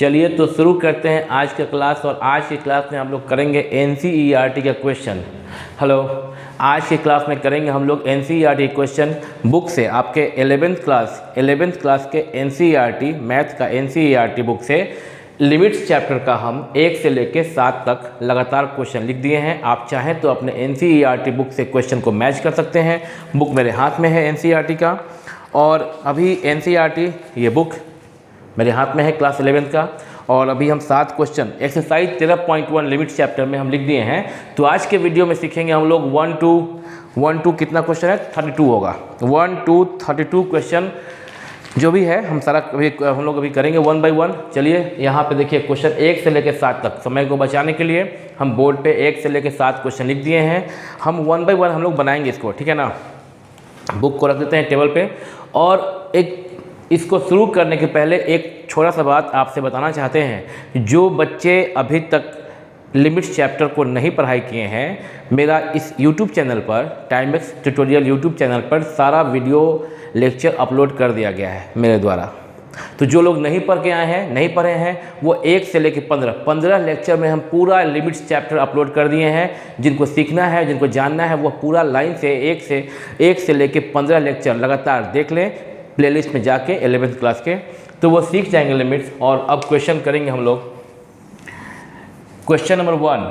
चलिए तो शुरू करते हैं आज का क्लास। और आज की क्लास में हम लोग करेंगे NCERT का क्वेश्चन। हेलो, आज की क्लास में करेंगे हम लोग NCERT क्वेश्चन बुक से, आपके 11th क्लास के NCERT मैथ का NCERT बुक से लिमिट्स चैप्टर का हम 1 से लेकर 7 तक लगातार क्वेश्चन लिख दिए हैं। आप चाहें तो अपने NCERT बुक से क्वेश्चन को मैच कर सकते हैं। बुक मेरे हाथ में है NCERT का, और अभी NCERT ये बुक मेरे हाथ में है क्लास 11th का, और अभी हम 7 क्वेश्चन एक्सरसाइज 13.1 लिमिट चैप्टर में हम लिख दिए हैं। तो आज के वीडियो में सीखेंगे हम लोग 1 to कितना क्वेश्चन है, 32 होगा। 1 to 32 क्वेश्चन जो भी है हम सारा हम लोग अभी करेंगे 1 by 1। चलिए यहाँ पे देखिए, क्वेश्चन 1 से लेकर 7 तक। समय को बचाने के लिए हम बोर्ड पे 1 से लेकर 7 क्वेश्चन लिख दिए हैं। हम 1 by 1 हम लोग बनाएंगे इसको, ठीक है ना। बुक को रख देते हैं टेबल पे, और एक इसको शुरू करने के पहले एक छोटा सा बात आपसे बताना चाहते हैं। जो बच्चे अभी तक लिमिट्स चैप्टर को नहीं पढ़ाई किए हैं, मेरा इस YouTube चैनल पर, टाइमैक्स ट्यूटोरियल YouTube चैनल पर सारा वीडियो लेक्चर अपलोड कर दिया गया है मेरे द्वारा। तो जो लोग नहीं पढ़ के आए हैं, नहीं पढ़े हैं, वो 1 से लेकर 15 लेक्चर में हम पूरा लिमिट्स चैप्टर अपलोड कर दिए हैं। जिनको सीखना है, जिनको जानना है, वो पूरा लाइन से 1 से लेकर 15 लेक्चर लगातार देख लें प्लेलिस्ट में जाके 11th क्लास के, तो वो सीख जाएंगे लिमिट्स। और अब क्वेश्चन करेंगे हम लोग। क्वेश्चन नंबर 1,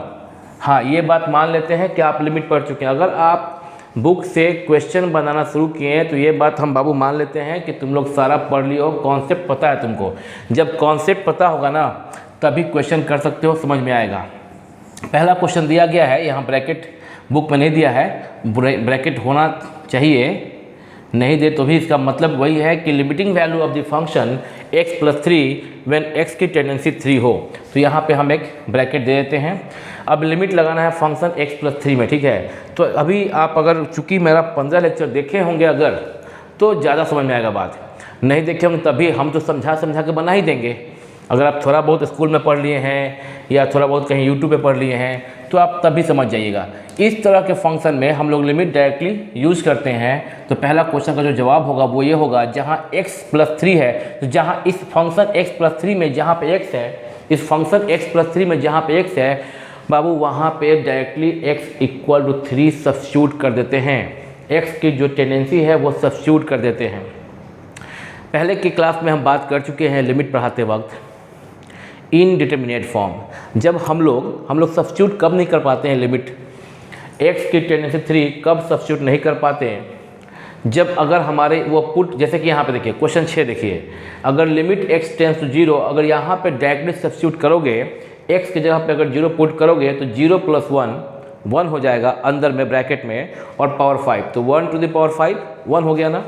हाँ ये बात मान लेते हैं कि आप लिमिट पढ़ चुके हैं। अगर आप बुक से क्वेश्चन बनाना शुरू किए हैं तो ये बात हम बाबू मान लेते हैं कि तुम लोग सारा पढ़ लियो हो, कॉन्सेप्ट पता है तुमको। जब कॉन्सेप्ट पता होगा ना, तभी क्वेश्चन कर सकते हो, समझ में आएगा। पहला क्वेश्चन दिया गया है, यहाँ ब्रैकेट बुक में नहीं दिया है, ब्रैकेट होना चाहिए, नहीं दे तो भी इसका मतलब वही है कि limiting value of the function x+3 when x की टेंडेंसी 3 हो। तो यहाँ पे हम एक ब्रैकेट दे देते हैं। अब लिमिट लगाना है फंक्शन x+3 में, ठीक है। तो अभी आप अगर, चूँकि मेरा 15 लेक्चर देखे होंगे अगर, तो ज़्यादा समझ में आएगा बात। नहीं देखे होंगे तभी हम तो समझा के बना ही देंगे। अगर आप थोड़ा बहुत स्कूल में पढ़ लिए हैं या थोड़ा बहुत कहीं यूट्यूब पे पढ़ लिए हैं, तो आप तभी समझ जाइएगा। इस तरह के फंक्शन में हम लोग लिमिट डायरेक्टली यूज़ करते हैं। तो पहला क्वेश्चन का जो जवाब होगा वो ये होगा, जहाँ x+3 है, तो जहाँ इस फंक्शन x+3 में जहाँ पे x है, इस फंक्शन x+3 में जहाँ पे x है बाबू, वहाँ पे डायरेक्टली x = 3 सब्स्टिट्यूट कर देते हैं। x की जो टेंडेंसी है वो सब्स्टिट्यूट कर देते हैं। पहले की क्लास में हम बात कर चुके हैं लिमिट पढ़ाते वक्त इनडिटरमिनेट फॉर्म। जब हम लोग सब्स्टिट्यूट कब नहीं कर पाते हैं लिमिट, x की टेंडेंसी 3 कब सब्स्टिट्यूट नहीं कर पाते हैं, जब अगर हमारे वो पुट, जैसे कि यहाँ पे देखिए क्वेश्चन 6 देखिए, अगर लिमिट x टेंड्स टू 0, अगर यहाँ पे डायरेक्टली सब्स्टिट्यूट करोगे, x की जगह पे अगर 0 पुट करोगे तो 0 + 1 हो जाएगा अंदर में ब्रैकेट में, और पावर 5, तो 1 to the power 5 1 हो गया ना,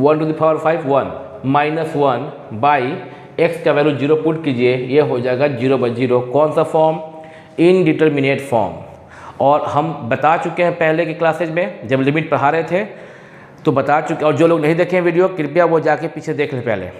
1 to the power 5 1 -1 by x का वैल्यू 0 पुट कीजिए, ये हो जाएगा 0/0। कौन सा फॉर्म, इनडिटरमिनेट फॉर्म। और हम बता चुके हैं पहले की क्लासेज में जब लिमिट पढ़ा रहे थे तो बता चुके, और जो लोग नहीं देखे हैं वीडियो कृपया वो जाके पीछे देख लें पहले।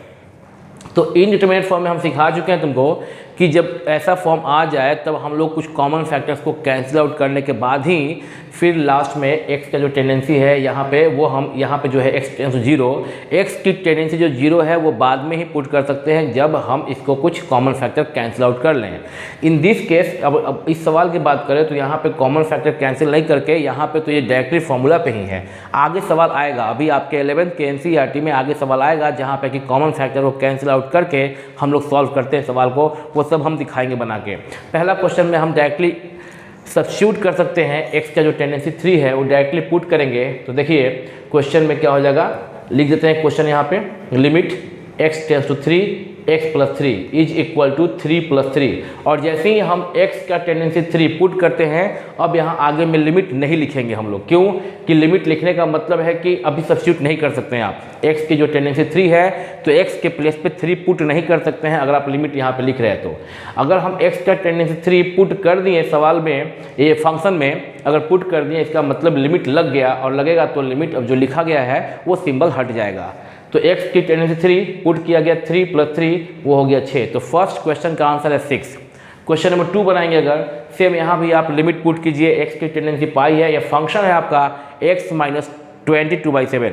तो इनडिटरमिनेट फॉर्म में हम सिखा चुके हैं तुमको कि जब ऐसा फॉर्म आ जाए तब हम लोग कुछ कॉमन फैक्टर्स को कैंसिल आउट करने के बाद ही फिर लास्ट में x का जो टेंडेंसी है यहाँ पे, वो हम यहाँ पे जो है x टेंड्स टू 0, x की टेंडेंसी जो 0 है वो बाद में ही पुट कर सकते हैं जब हम इसको कुछ कॉमन फैक्टर कैंसिल आउट कर लें। इन दिस केस अब इस सवाल की बात करें तो यहाँ पे कॉमन फैक्टर कैंसिल नहीं करके यहाँ पे तो ये डायरेक्टली फॉर्मूला पे ही है। आगे सवाल आएगा, अभी आपके 11th के NCERT में आगे सवाल आएगा जहाँ पे कि कॉमन फैक्टर को कैंसिल आउट करके हम लोग सॉल्व करते हैं सवाल को, वो सब हम दिखाएंगे बना के। पहला क्वेश्चन में हम डायरेक्टली सब्स्टिट्यूट कर सकते हैं, x का जो टेंडेंसी 3 है वो डायरेक्टली पुट करेंगे। तो देखिए क्वेश्चन में क्या हो जाएगा, लिख देते हैं क्वेश्चन यहाँ पे, limit x tends to 3 x+3 = 3+3। और जैसे ही हम x का टेंडेंसी 3 पुट करते हैं, अब यहाँ आगे में लिमिट नहीं लिखेंगे हम लोग। क्यों कि लिमिट लिखने का मतलब है कि अभी सब्स्टिट्यूट नहीं कर सकते हैं आप। x की जो टेंडेंसी 3 है तो x के प्लेस पे 3 पुट नहीं कर सकते हैं अगर आप लिमिट यहाँ पे लिख रहे हैं। तो अगर हम x का टेंडेंसी 3 पुट कर दिए सवाल में, ये फंक्शन में अगर पुट कर दिए, इसका मतलब लिमिट लग गया, और लगेगा तो लिमिट अब जो लिखा गया है वो सिंबल हट जाएगा। तो x की टेंडेंसी 3 पुट किया गया, 3+3 वो हो गया 6। तो फर्स्ट क्वेश्चन का आंसर है 6। क्वेश्चन नंबर 2 बनाएंगे अगर, सेम यहाँ भी आप लिमिट पुट कीजिए, x की टेंडेंसी पाई है, या फंक्शन है आपका x - 22/7।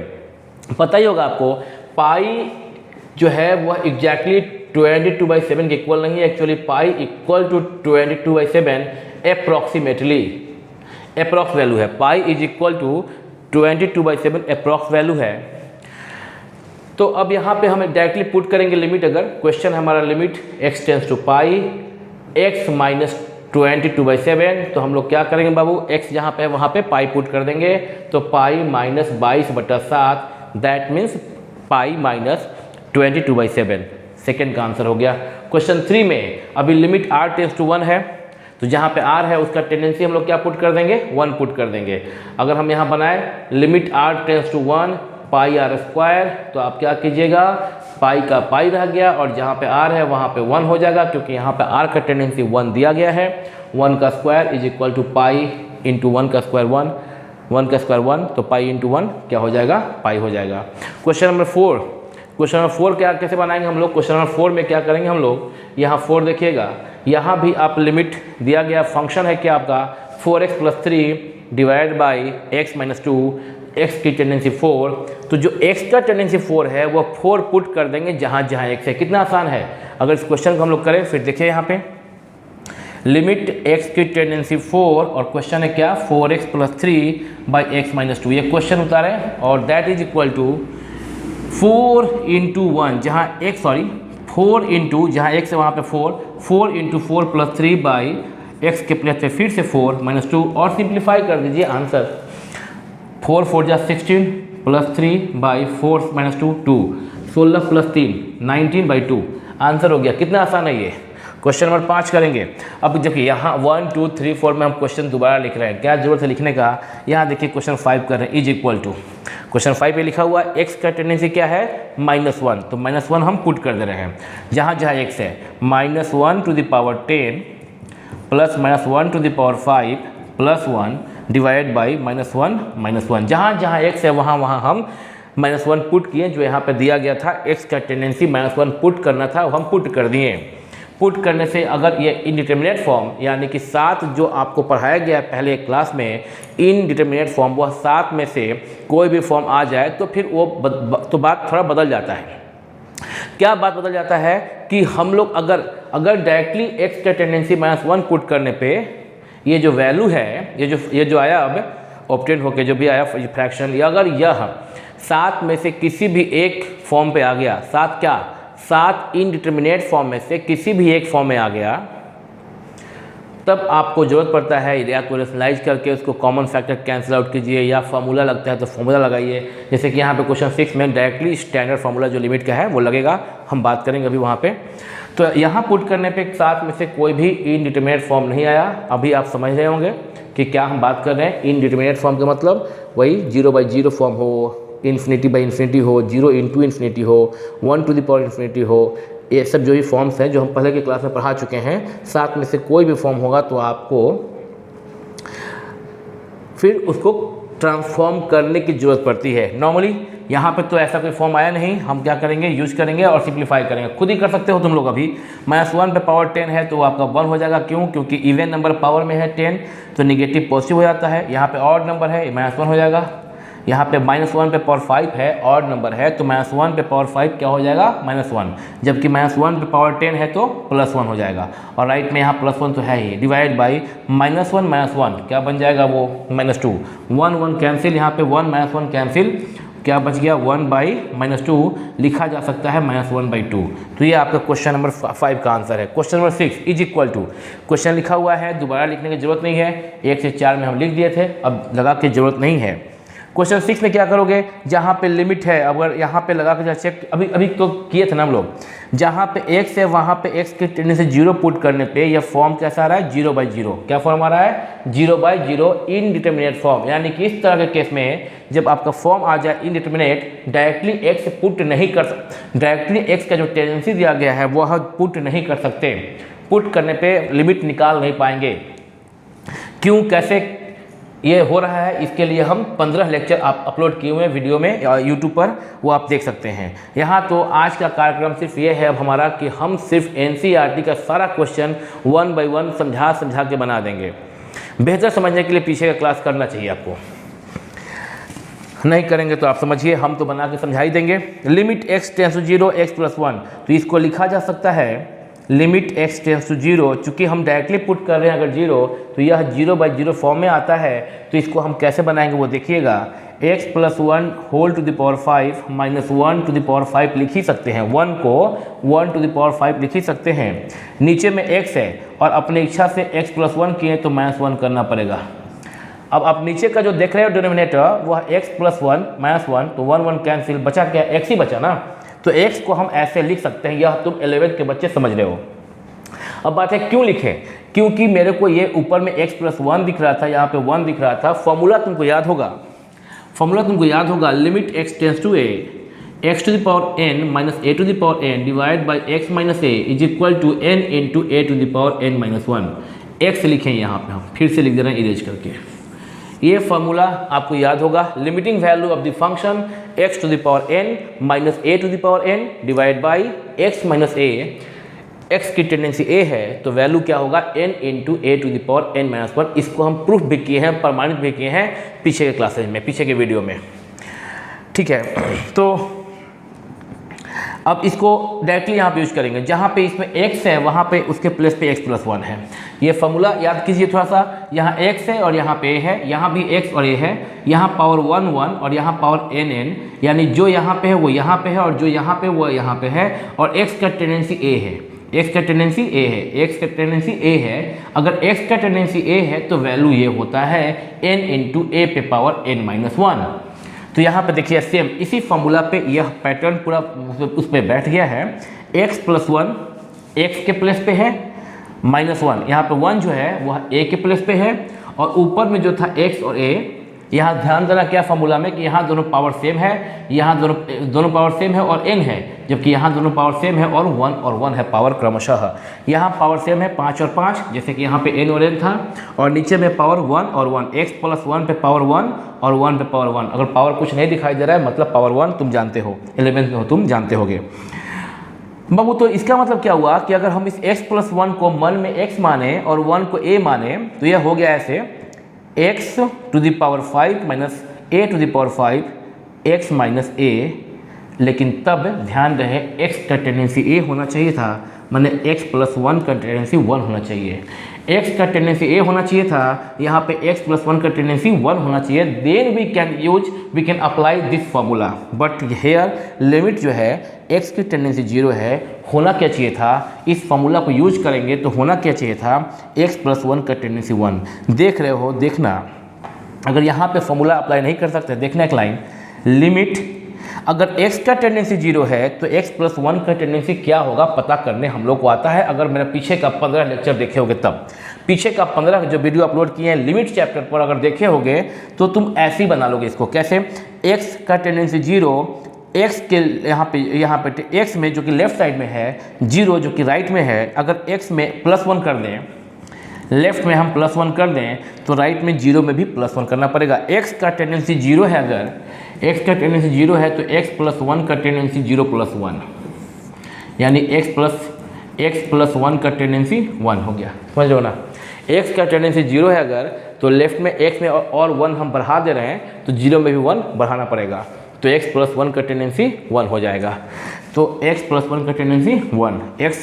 पता ही होगा आपको, पाई जो है वह एग्जैक्टली 22/7 के इक्वल नहीं है, actually pi equal to 22/7 approximately, approx value है। Pi is equal to 22/7 approx value है। तो अब यहाँ पे हम डायरेक्टली पुट करेंगे लिमिट, अगर क्वेश्चन हमारा limit x tends to pi x minus 22/7, तो हम लोग क्या करेंगे बाबू, x जहाँ पे है वहाँ पे पाई पुट कर देंगे, तो pi minus 22/7, that means pi minus 22/7। Second का आंसर हो गया। क्वेश्चन 3 में अभी लिमिट r टेंस टू 1 है, तो जहाँ पे r है उसका टेंडेंसी हम लोग क्या पुट कर देंगे, 1 पुट कर देंगे। अगर हम यहाँ बनाए limit r tends to 1 pi r square, तो आप क्या कीजिएगा, पाई का पाई रह गया और जहाँ पे r है वहाँ पे 1 हो जाएगा, क्योंकि यहाँ पे r का टेंडेंसी 1 दिया गया है। 1 का square is equal to pi into 1 का स्क्वायर 1, 1 का स्क्वायर 1, तो पाई इंटू 1 क्या हो जाएगा, पाई हो जाएगा। क्वेश्चन नंबर 4, क्वेश्चन नंबर 4 क्या कैसे बनाएंगे हम लोग, क्वेश्चन नंबर 4 में क्या करेंगे हम लोग, यहाँ 4 देखिएगा, यहाँ भी आप लिमिट दिया गया, फंक्शन है क्या आपका 4x + 3 divide by x - 2, x की टेंडेंसी 4, तो जो x का टेंडेंसी 4 है वो 4 पुट कर देंगे जहाँ जहाँ x है। कितना आसान है। अगर इस क्वेश्चन को हम लोग करें, फिर देखिए यहाँ पे लिमिट x की टेंडेंसी 4 और क्वेश्चन है क्या 4x + 3 बाई x - 2, ये क्वेश्चन उतारे और that is equal to 4 into 1 जहाँ x, सॉरी 4 इंटू जहाँ x है वहाँ पे 4 इंटू 4 + 3 बाई x के प्लेस पे फिर से 4 - 2 और सिंप्लीफाई कर दीजिए आंसर 4 4 जा 16 + 3 बाई 4 - 2 2, 16 + 3 19/2 आंसर हो गया। कितना आसान है ये। क्वेश्चन नंबर 5 करेंगे। अब देखिए यहाँ 1 2 3 4 में हम क्वेश्चन दोबारा लिख रहे हैं, क्या जरूरत है लिखने का। यहाँ देखिए क्वेश्चन 5 कर रहे हैं, इज इक्वल टू क्वेश्चन 5 पे लिखा हुआ x का टेंडेंसी क्या है -1, तो -1 हम पुट कर दे रहे हैं जहाँ जहाँ x है, -1 to the power 10 plus -1 to the power 5 plus 1 divide by -1 जहाँ जहाँ x है वहाँ वहाँ हम -1 पुट किए, जो यहाँ पे दिया गया था x का टेंडेंसी -1 पुट करना था, वो हम पुट कर दिए। पुट करने से अगर ये इनडिटर्मिनेट फॉर्म, यानी कि 7 जो आपको पढ़ाया गया है पहले क्लास में इनडिटर्मिनेट फॉर्म, वह 7 में से कोई भी फॉर्म आ जाए तो फिर वो तो बात थोड़ा बदल जाता है। क्या बात बदल जाता है कि हम लोग अगर डायरेक्टली x का टेंडेंसी -1 पुट करने पे ये जो वैल्यू है, ये जो आया अब ऑब्टेन होके जो भी आया फ्रैक्शन, या अगर यह 7 में से किसी भी एक फॉर्म पे आ गया, 7 इनडिटर्मिनेट फॉर्म में से किसी भी एक फॉर्म में आ गया, तब आपको ज़रूरत पड़ता है या को रेशनलाइज करके उसको कॉमन फैक्टर कैंसिल आउट कीजिए, या फार्मूला लगता है तो फार्मूला लगाइए। जैसे कि यहाँ पे क्वेश्चन 6 में डायरेक्टली स्टैंडर्ड फार्मूला जो लिमिट का है वो लगेगा, हम बात करेंगे अभी वहाँ पे। तो यहाँ पुट करने पे 7 में से कोई भी इनडिटर्मिनेट फॉर्म नहीं आया। अभी आप समझ रहे होंगे कि क्या हम बात कर रहे हैं। इनडिटर्मिनेट फॉर्म का मतलब वही 0/0 फॉर्म हो, ∞/∞ हो, 0 × ∞ हो, 1 टू द पावर ∞ हो, ये सब जो भी फॉर्म्स हैं जो हम पहले की क्लास में पढ़ा चुके हैं। 7 में से कोई भी फॉर्म होगा तो आपको फिर उसको ट्रांसफॉर्म करने की ज़रूरत पड़ती है। नॉर्मली यहाँ पे तो ऐसा कोई फॉर्म आया नहीं, हम क्या करेंगे, यूज करेंगे और सिंप्लीफाई करेंगे। खुद ही कर सकते हो तुम लोग। अभी -1 पे पावर 10 है तो आपका 1 हो जाएगा, क्यों, क्योंकि इवन नंबर पावर में है 10 तो निगेटिव पॉजिटिव हो जाता है। यहाँ पे ऑड नंबर है, -1 हो जाएगा। यहाँ पे -1 पे पावर 5 है, ऑड नंबर है, तो -1 पे पावर 5 क्या हो जाएगा, -1, जबकि -1 पे पावर 10 है तो +1 हो जाएगा। और राइट में यहाँ +1 तो है ही, डिवाइड बाई -1 क्या बन जाएगा वो -2, 1 कैंसिल, यहाँ पे 1 -1 कैंसिल, क्या बच गया 1/-2, लिखा जा सकता है -1/2। तो ये आपका क्वेश्चन नंबर 5 का आंसर है। Question number 6 is equal to, question लिखा हुआ है, दोबारा लिखने की जरूरत नहीं है, 1 से 4 में हम लिख दिए थे, अब लगा के जरूरत नहीं है। क्वेश्चन 6 में क्या करोगे, जहाँ पे लिमिट है, अगर यहाँ पे लगा के चेक अभी तो किए थे ना हम लोग, जहाँ पे x है वहाँ पे x के टेंडेंसी 0 पुट करने पे यह फॉर्म कैसा आ रहा है, 0/0। क्या फॉर्म आ रहा है, 0/0 इनडिटर्मिनेट फॉर्म। यानी कि इस तरह के केस में जब आपका फॉर्म आ जाए इनडिटर्मिनेट, डायरेक्टली x पुट नहीं कर सकते, डायरेक्टली x का जो टेंडेंसी दिया गया है वह पुट नहीं कर सकते, पुट करने पे लिमिट निकाल नहीं पाएंगे। क्यों, कैसे ये हो रहा है, इसके लिए हम 15 लेक्चर आप अपलोड किए हुए हैं वीडियो में यूट्यूब पर, वो आप देख सकते हैं। यहाँ तो आज का कार्यक्रम सिर्फ ये है अब हमारा कि हम सिर्फ NCERT का सारा क्वेश्चन 1 by 1 समझा के बना देंगे। बेहतर समझने के लिए पीछे का क्लास करना चाहिए आपको। नहीं करेंगे तो आप समझिए हम तो बना के समझा ही देंगे। Limit x tends to 0 x plus 1, तो इसको लिखा जा सकता है लिमिट x टेंस टू 0, चूँकि हम डायरेक्टली पुट कर रहे हैं अगर 0 तो यह 0/0 फॉर्म में आता है। तो इसको हम कैसे बनाएंगे वो देखिएगा, x plus 1 whole to the power 5 minus 1 to the power 5 लिख ही सकते हैं, 1 को 1 टू द पावर 5 लिख ही सकते हैं। नीचे में x है और अपने इच्छा से x प्लस 1 किए तो -1 करना पड़ेगा। अब आप नीचे का जो देख रहे हो डिनोमिनेटर वह x प्लस 1 -1, तो 1 1 कैंसिल, बचा क्या, x ही बचा ना। तो x को हम ऐसे लिख सकते हैं, यह तुम 11th के बच्चे समझ रहे हो। अब बात है क्यों लिखें, क्योंकि मेरे को ये ऊपर में x प्लस 1 दिख रहा था, यहाँ पे 1 दिख रहा था। फॉर्मूला तुमको याद होगा, limit x tends to a x to the power n minus a to the power n divide by x minus a is equal to n into a to the power n minus 1। x लिखें यहाँ पे, हम फिर से लिख दे रहे हैं erase करके। ये फार्मूला आपको याद होगा, limiting value of the function x to the power n minus a to the power n divide by x minus a। x की टेंडेंसी a है तो वैल्यू क्या होगा, n into a to the power n minus 1। इसको हम proof भी किए हैं, प्रमाणित भी किए हैं पीछे के क्लासेज में, पीछे के वीडियो में, ठीक है। तो अब इसको डायरेक्टली यहाँ पे यूज करेंगे, जहाँ पे इसमें x है वहाँ पे उसके प्लेस पे x प्लस 1 है। ये फॉर्मूला याद कीजिए थोड़ा सा, यहाँ x है और यहाँ पे a है, यहाँ भी x और a है, यहाँ पावर 1 1 और यहाँ पावर n n, यानी जो यहाँ पे है वो यहाँ पे है और जो यहाँ पे वो यहाँ पे है। और x का टेंडेंसी a है, x का टेंडेंसी a है, x का टेंडेंसी a है। अगर x का टेंडेंसी a है तो वैल्यू ये होता है n इंटू a पे पावर n माइनस 1। तो यहाँ पे देखिए सेम इसी फॉर्मूला पे यह पैटर्न पूरा उस पर बैठ गया है। x प्लस 1 x के प्लेस पे है, माइनस 1 यहाँ पे 1 जो है वह a के प्लेस पे है, और ऊपर में जो था x और a। यहाँ ध्यान देना क्या फॉर्मूला में कि यहाँ दोनों पावर सेम है, यहाँ दोनों पावर सेम है और n है, जबकि यहाँ दोनों पावर सेम है और 1 और 1 है पावर क्रमशः। यहाँ पावर सेम है 5 और 5, जैसे कि यहाँ पे n और n था, और नीचे में पावर 1 और 1, x प्लस 1 पे पावर 1 और 1 पे पावर 1। अगर पावर कुछ नहीं दिखाई दे रहा है मतलब पावर 1 तुम जानते हो, 11th में हो तुम जानते होगे बाबू। तो इसका मतलब क्या हुआ कि अगर हम इस x प्लस 1 को मन में x माने और 1 को a माने तो यह हो गया ऐसे x to the power 5 minus a to the power 5 x minus a। लेकिन तब ध्यान रहे x का टेंडेंसी a होना चाहिए था, माने x प्लस 1 का टेंडेंसी 1 होना चाहिए। x का टेंडेंसी a होना चाहिए था, यहाँ पे x प्लस 1 का टेंडेंसी 1 होना चाहिए। Then we can apply this formula, but here limit जो है x की टेंडेंसी 0 है, होना क्या चाहिए था, इस फार्मूला को यूज करेंगे तो होना क्या चाहिए था, x प्लस 1 का टेंडेंसी 1। देख रहे हो, देखना अगर यहाँ पे फार्मूला अप्लाई नहीं कर सकते, देखना एक लाइन, लिमिट अगर x का टेंडेंसी 0 है तो x प्लस 1 का टेंडेंसी क्या होगा पता करने हम लोग को आता है। अगर मेरा पीछे का 15 लेक्चर देखे होगे तब, पीछे का 15 जो वीडियो अपलोड किए हैं लिमिट चैप्टर पर अगर देखे होगे तो तुम ऐसे ही बना लोगे इसको। कैसे, x का टेंडेंसी 0, x के यहाँ पे x में जो कि लेफ्ट साइड में है, 0 जो कि राइट में है, अगर x में प्लस 1 कर दें, लेफ्ट में हम प्लस 1 कर दें तो राइट में 0 में भी प्लस 1 करना पड़ेगा। x का टेंडेंसी 0 है, अगर x का टेंडेंसी 0 है तो x प्लस 1 का टेंडेंसी 0 प्लस 1, यानी x प्लस 1 का टेंडेंसी 1 हो गया, समझ लो ना। x का टेंडेंसी 0 है अगर, तो लेफ्ट में x में और 1 हम बढ़ा दे रहे हैं तो 0 में भी 1 बढ़ाना पड़ेगा, तो x प्लस 1 का टेंडेंसी 1 हो जाएगा। तो x प्लस 1 का tendency 1, as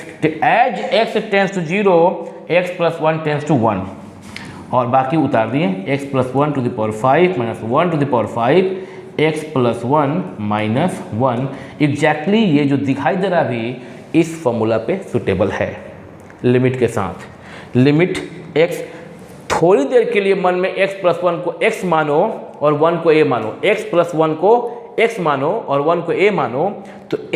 x tends to 0 x plus 1 tends to 1, और बाकी उतार दिए, x plus 1 to the power 5 minus 1 to the power 5 x plus 1 minus 1। Exactly ये जो दिखाई दे रहा भी इस फॉर्मूला पे सुटेबल है लिमिट के साथ। लिमिट x, थोड़ी देर के लिए मन में x प्लस 1 को x मानो और 1 को a मानो, x प्लस 1 को x मानो और 1 को a मानो, तो x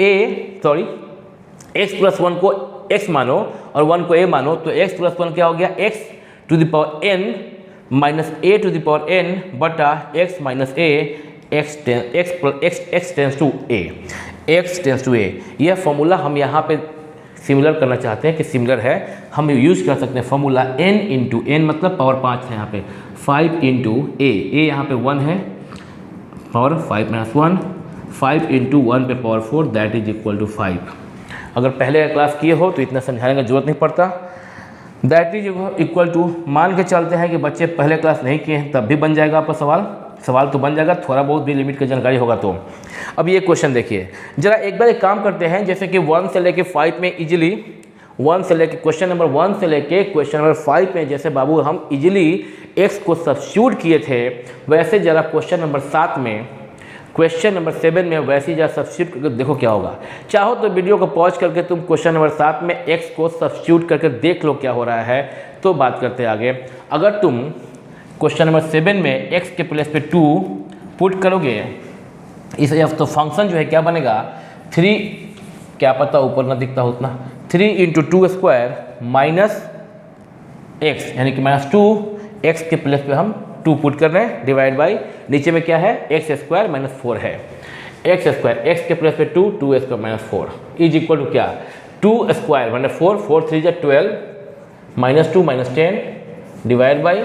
प्लस 1 को x मानो और 1 को a मानो, तो x प्लस 1 क्या हो गया, x to the power n minus a to the power n बटा x minus a, x tends to a। यह फॉर्मूला हम यहाँ पे सिमिलर करना चाहते हैं कि सिमिलर है, हम यूज कर सकते हैं फॉर्मूला n इंटू n मतलब पावर 5 है यहाँ पे, 5 इंटू a यहाँ पे 1 है, पावर 5 माइनस 1, 5 इंटू 1 पे power 4 that is equal to 5। अगर पहले क्लास किए हो तो इतना समझाने का जरूरत नहीं पड़ता। दैट इज इक्वल टू, मान के चलते हैं कि बच्चे पहले क्लास नहीं किए हैं तब भी बन जाएगा आपका सवाल, सवाल तो बन जाएगा, थोड़ा बहुत भी लिमिट की जानकारी होगा तो। अब ये क्वेश्चन देखिए जरा एक बार, एक काम करते हैं, जैसे कि 1 से लेके 5 में इजीली 1 से लेके क्वेश्चन नंबर 1 से लेके क्वेश्चन नंबर 5 में जैसे बाबू हम इजीली x को सब्स्टिट्यूट किए थे, वैसे जरा क्वेश्चन नंबर 7 में, क्वेश्चन नंबर 7 में वैसे जरा सब्स्टिट्यूट करके देखो क्या होगा। चाहो तो वीडियो को पॉज करके तुम क्वेश्चन नंबर 7 में x को सब्स्टिट्यूट करके देख लो क्या हो रहा है, तो बात करते हैं आगे। अगर तुम क्वेश्चन नंबर 7 में x के प्लेस पे 2 पुट करोगे, इस तो फंक्शन जो है क्या बनेगा 3, क्या पता ऊपर ना दिखता हो उतना, 3 × 2 स्क्वायर माइनस x, यानी कि -2, x के प्लेस पे हम 2 पुट कर रहे हैं, डिवाइड बाई नीचे में क्या है x स्क्वायर माइनस 4 है, x स्क्वायर, x के प्लेस पे 2, 2 square minus 4 is equal to क्या 2 स्क्वायर माइनस 4, 4 3 जा 12, -2 -10 डिवाइड बाई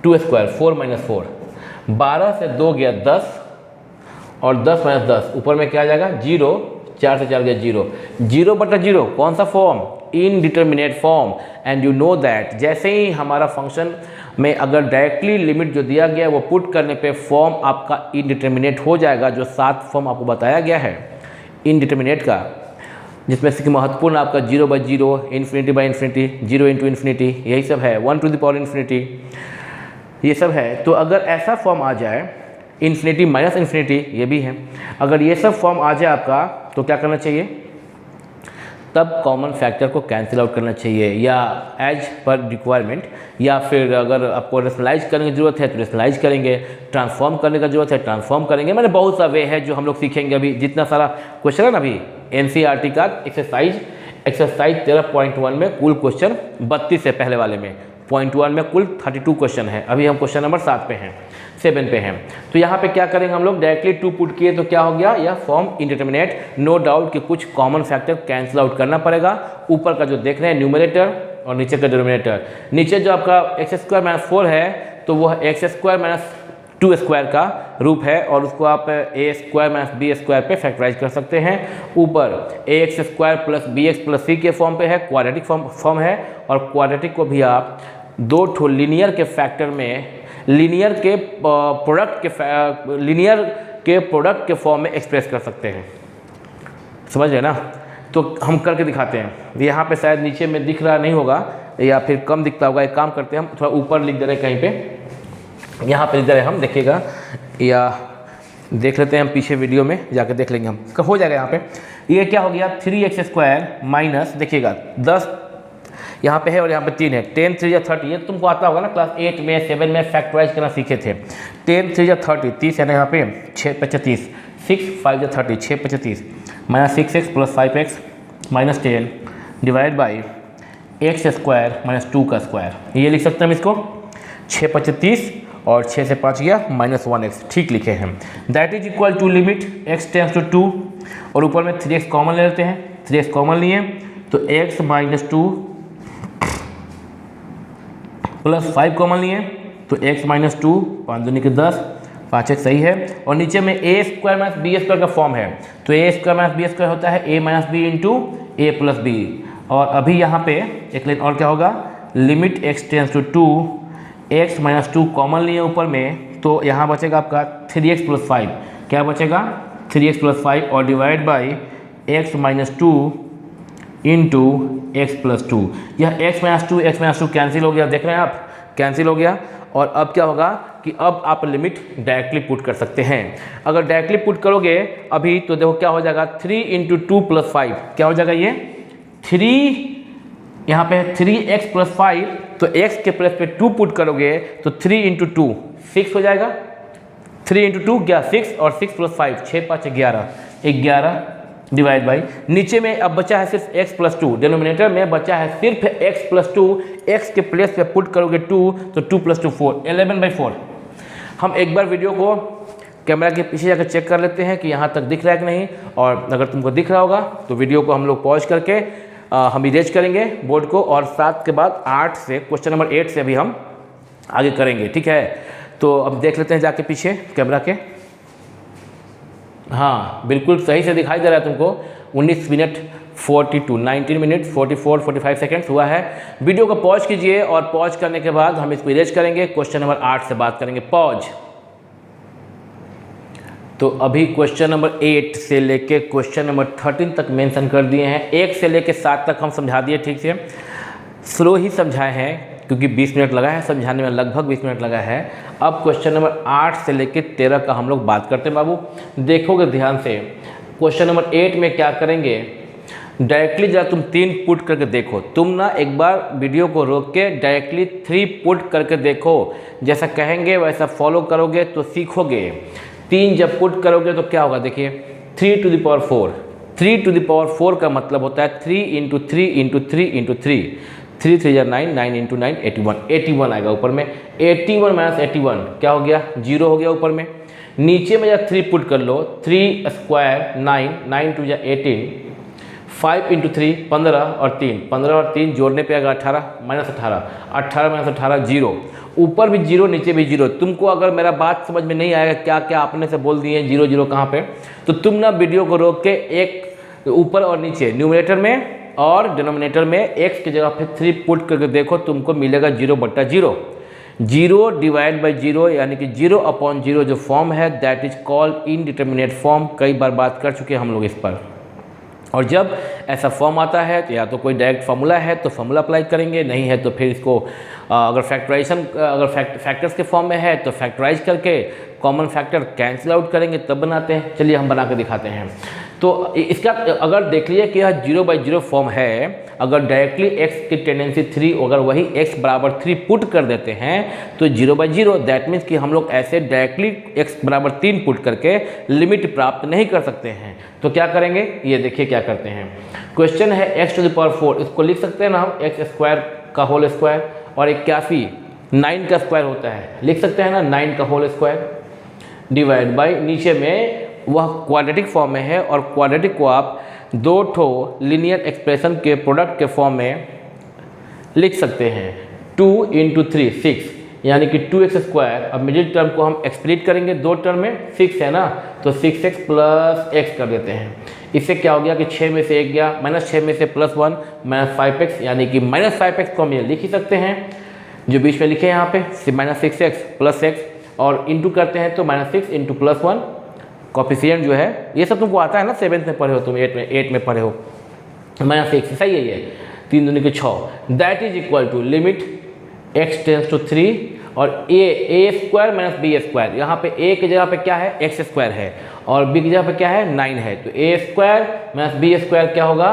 2 स्क्वायर 4 माइनस 4, 12 से 2 गया 10 और 10 माइनस 10 ऊपर में क्या आ जाएगा 0, 4 से 4 गया 0, 0/0 कौन सा form, indeterminate form. And you know that जैसे ही हमारा फंक्शन में अगर डायरेक्टली लिमिट जो दिया गया है वो पुट करने पे फॉर्म आपका इनडिटर्मिनेट हो जाएगा, जो 7 फॉर्म आपको बताया गया है इनडिटर्मिनेट का, जिसमें से कि महत्वपूर्ण आपका 0/0, ∞/∞, 0 × ∞, यही सब है, 1∞, ये सब है। तो अगर ऐसा फॉर्म आ जाए, इन्फिनिटी माइनस इन्फिनिटी ये भी है, अगर ये सब फॉर्म आ जाए आपका तो क्या करना चाहिए, तब कॉमन फैक्टर को कैंसिल आउट करना चाहिए, या एज पर रिक्वायरमेंट, या फिर अगर आपको रेशनलाइज करने की ज़रूरत है तो रेशनलाइज करेंगे, ट्रांसफॉर्म करने का ज़रूरत है ट्रांसफॉर्म करेंगे। मैंने बहुत सा वे है जो हम लोग सीखेंगे अभी, जितना सारा क्वेश्चन है ना अभी NCERT का एक्सरसाइज 13.1 में कुल क्वेश्चन 32 है, पहले वाले में पॉइंट 1 में कुल 32 क्वेश्चन है, अभी हम क्वेश्चन नंबर 7 पे हैं। तो यहाँ पे क्या करेंगे हम लोग, डायरेक्टली 2 पुट किए तो क्या हो गया, यह फॉर्म इनडिटर्मिनेट, नो डाउट कि कुछ कॉमन फैक्टर कैंसिल आउट करना पड़ेगा। ऊपर का जो देख रहे हैं न्यूमरेटर और नीचे का डिनोमिनेटर, नीचे जो आपका x² - 4 है तो वह x² - 2 स्क्वायर का रूप है, और उसको आप a² - b² पे फैक्टराइज कर सकते हैं। ऊपर ax² + bx + c के फॉर्म पे है, क्वाड्रेटिक फॉर्म है, और क्वाड्रेटिक को भी आप 2 ठो लीनियर के फैक्टर में, लीनियर के प्रोडक्ट के फॉर्म में एक्सप्रेस कर सकते हैं, समझ रहे ना। तो हम करके दिखाते हैं, यहाँ पे शायद नीचे में दिख रहा नहीं होगा या फिर कम दिखता होगा, एक काम करते हैं हम थोड़ा ऊपर लिख दे रहे हैं कहीं पे, यहाँ पे लिख दे रहे हैं हम, देखिएगा या देख लेते हैं हम पीछे वीडियो में जाकर देख लेंगे हम, कब हो जाएगा। यहाँ पे ये क्या हो गया 3x² माइनस, देखिएगा 10 यहाँ पे है और यहाँ पे 3 है, 10 3 × 30, ये तुमको आता होगा ना क्लास 8 में 7 में फैक्टराइज करना सीखे थे। 10 3 × 30, 30 है ना यहाँ पे, 6 × 35, 6 5 × 30, 6 × 35 minus 6x + 5x minus 10 divide by x² - 2 का स्क्वायर, ये लिख सकते हैं हम इसको, 6 × 35 और 6 से 5 गया -1x, ठीक लिखे हैं। That is equal to limit x → 2, और ऊपर में 3x कॉमन ले लेते हैं, 3x कॉमन लिए तो x - 2 + 5 कॉमन लिए तो x - 2, 5 दूनी के 10, 5x सही है, और नीचे में a² - b² का फॉर्म है, तो a² - b² होता है a - b × a + b, और अभी यहाँ पे एक लाइन और क्या होगा, लिमिट x → 2, x - 2 कॉमन लिए ऊपर में, तो यहाँ बचेगा आपका 3x + 5, क्या बचेगा 3x + 5 और डिवाइड बाई x - 2 × x + 2, यह x - 2 कैंसिल हो गया, देख रहे हैं आप कैंसिल हो गया। और अब क्या होगा कि अब आप लिमिट डायरेक्टली पुट कर सकते हैं। अगर डायरेक्टली पुट करोगे अभी तो देखो क्या हो जाएगा, 3 × 2 + 5 क्या हो जाएगा, ये 3, यहाँ पे है 3x + 5, तो x के प्लेस पे 2 पुट करोगे तो 3 × 2 6 हो जाएगा, 3 × 2 क्या 6, और 6 + 5 6 5 11, 11 डिवाइड बाई नीचे में अब बचा है सिर्फ x + 2, डिनोमिनेटर में बचा है सिर्फ x + 2, x के प्लेस पे पुट करोगे 2 तो 2 + 2 4, 11/4। हम एक बार वीडियो को कैमरा के पीछे जाकर चेक कर लेते हैं कि यहाँ तक दिख रहा है कि नहीं, और अगर तुमको दिख रहा होगा तो वीडियो को हम लोग पॉज करके हम इरेज करेंगे बोर्ड को, और 7 के बाद 8 से क्वेश्चन नंबर 8 से अभी हम आगे करेंगे, ठीक है। तो अब देख लेते हैं जाके पीछे कैमरा के, हाँ बिल्कुल सही से दिखाई दे रहा है तुमको, 19 मिनट 45 सेकेंड्स हुआ है। वीडियो को पॉज कीजिए, और पॉज करने के बाद हम इसको इरेज करेंगे, क्वेश्चन नंबर 8 से बात करेंगे। पॉज। तो अभी क्वेश्चन नंबर 8 से लेके क्वेश्चन नंबर 13 तक मेंशन कर दिए हैं। 1 से लेके 7 तक हम समझा दिए ठीक से, स्लो ही समझाए हैं क्योंकि 20 मिनट लगा है समझाने में, लगभग 20 मिनट लगा है। अब क्वेश्चन नंबर 8 से लेके 13 का हम लोग बात करते हैं बाबू। देखोगे ध्यान से, क्वेश्चन नंबर 8 में क्या करेंगे, डायरेक्टली जरा तुम 3 पुट करके देखो। तुम ना एक बार वीडियो को रोक के डायरेक्टली 3 पुट करके देखो, जैसा कहेंगे वैसा फॉलो करोगे तो सीखोगे। 3 जब पुट करोगे तो क्या होगा, देखिए 3 to the power 4, 3 to the power 4 का मतलब होता है 3 into 3 into 3 into 3, 3 3 या 9, 9 into 9 81, 81 आएगा ऊपर में। 81 माइनस 81 क्या हो गया, 0 हो गया ऊपर में। नीचे में जब 3 पुट कर लो, 3 स्क्वायर 9, 9 2 या 18, 5 इंटू 3 15 और 3, 15 और 3 जोड़ने पे आएगा 18 माइनस 18, 18 माइनस 18 0, ऊपर भी 0 नीचे भी 0। तुमको अगर मेरा बात समझ में नहीं आएगा क्या क्या आपने से बोल दिए 0 0 कहाँ पे, तो तुम ना वीडियो को रोक के एक ऊपर और नीचे न्यूमरेटर में और डिनोमिनेटर में x की जगह पे 3 पुट करके देखो, तुमको मिलेगा 0/0, 0 डिवाइड बाई 0 यानी कि 0/0 जो फॉर्म है that is called indeterminate form. कई बार बात कर चुके हैं हम लोग इस पर। और जब ऐसा फॉर्म आता है तो या तो कोई डायरेक्ट फार्मूला है तो फार्मूला अप्लाई करेंगे, नहीं है तो फिर इसको अगर फैक्टर्स के फॉर्म में है तो फैक्टराइज करके कॉमन फैक्टर कैंसिल आउट करेंगे तब बनाते हैं। चलिए हम बना के दिखाते हैं। तो इसका अगर देख लीजिए कि यह 0/0 फॉर्म है, अगर डायरेक्टली x की टेंडेंसी 3, अगर वही x बराबर 3 पुट कर देते हैं तो 0/0, दैट मीन्स कि हम लोग ऐसे डायरेक्टली x बराबर 3 पुट करके लिमिट प्राप्त नहीं कर सकते हैं। तो क्या करेंगे, ये देखिए क्या करते हैं। क्वेश्चन है x to the power 4, इसको लिख सकते हैं ना हम x स्क्वायर का होल स्क्वायर, और 81 9 का स्क्वायर होता है, लिख सकते हैं ना 9 का होल स्क्वायर, डिवाइड बाई नीचे में वह क्वाड्रेटिक फॉर्म में है और क्वाड्रेटिक को आप 2 ठो लीनियर एक्सप्रेशन के प्रोडक्ट के फॉर्म में लिख सकते हैं। 2 इंटू 3 6 यानी कि 2x स्क्वायर। अब मिडिल टर्म को हम एक्सप्लिट करेंगे 2 टर्म में, 6 है ना तो 6x प्लस x कर देते हैं। इससे क्या हो गया कि 6 में से 1 गया, माइनस 6 में से +1 माइनस 5x यानी कि माइनस 5x को हम ये लिख ही सकते हैं जो बीच में लिखे हैं यहाँ पे, माइनस 6x प्लस x, और इंटू करते हैं तो -6 इंटू +1 कॉफिशिएंट जो है, ये सब तुमको आता है ना, 7th में पढ़े हो तुम, 8 में पढ़े हो, -6 सही है ये, 3 दूनी के 6, that is equal to limit x tends to 3 और a square minus b square. यहाँ पे a की जगह पे क्या है, x स्क्वायर है, और b की जगह पे क्या है 9 है, तो a square minus b square क्या होगा,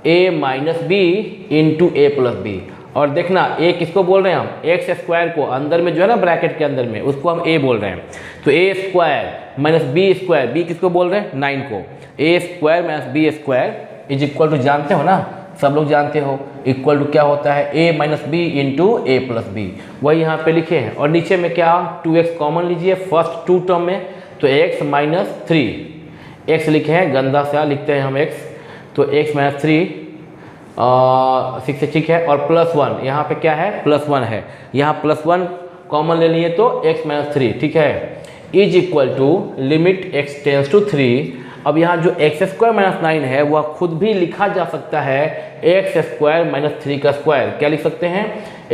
a minus b into a plus b. और देखना a किसको बोल रहे हैं हम, x स्क्वायर को, अंदर में जो है ना ब्रैकेट के अंदर में, उसको हम a बोल रहे हैं। तो a square minus b square, b किसको बोल रहे हैं 9 को, a square minus b square is equal to, जानते हो ना, सब लोग जानते हो, इक्वल टू क्या होता है a minus b into a plus b, वही यहाँ पे लिखे हैं। और नीचे में क्या 2x कॉमन लीजिए फर्स्ट 2 टर्म में, तो x माइनस 3 x लिखे हैं, गंदा सा लिखते हैं हम x, तो x माइनस 3 6 से ठीक है, और +1 यहाँ पे क्या है +1 है, यहाँ +1 कॉमन ले लिए तो x माइनस 3 ठीक है, is equal to limit x tends to 3। अब यहाँ जो x स्क्वायर माइनस 9 है वह खुद भी लिखा जा सकता है x स्क्वायर माइनस 3 का स्क्वायर। क्या लिख सकते हैं,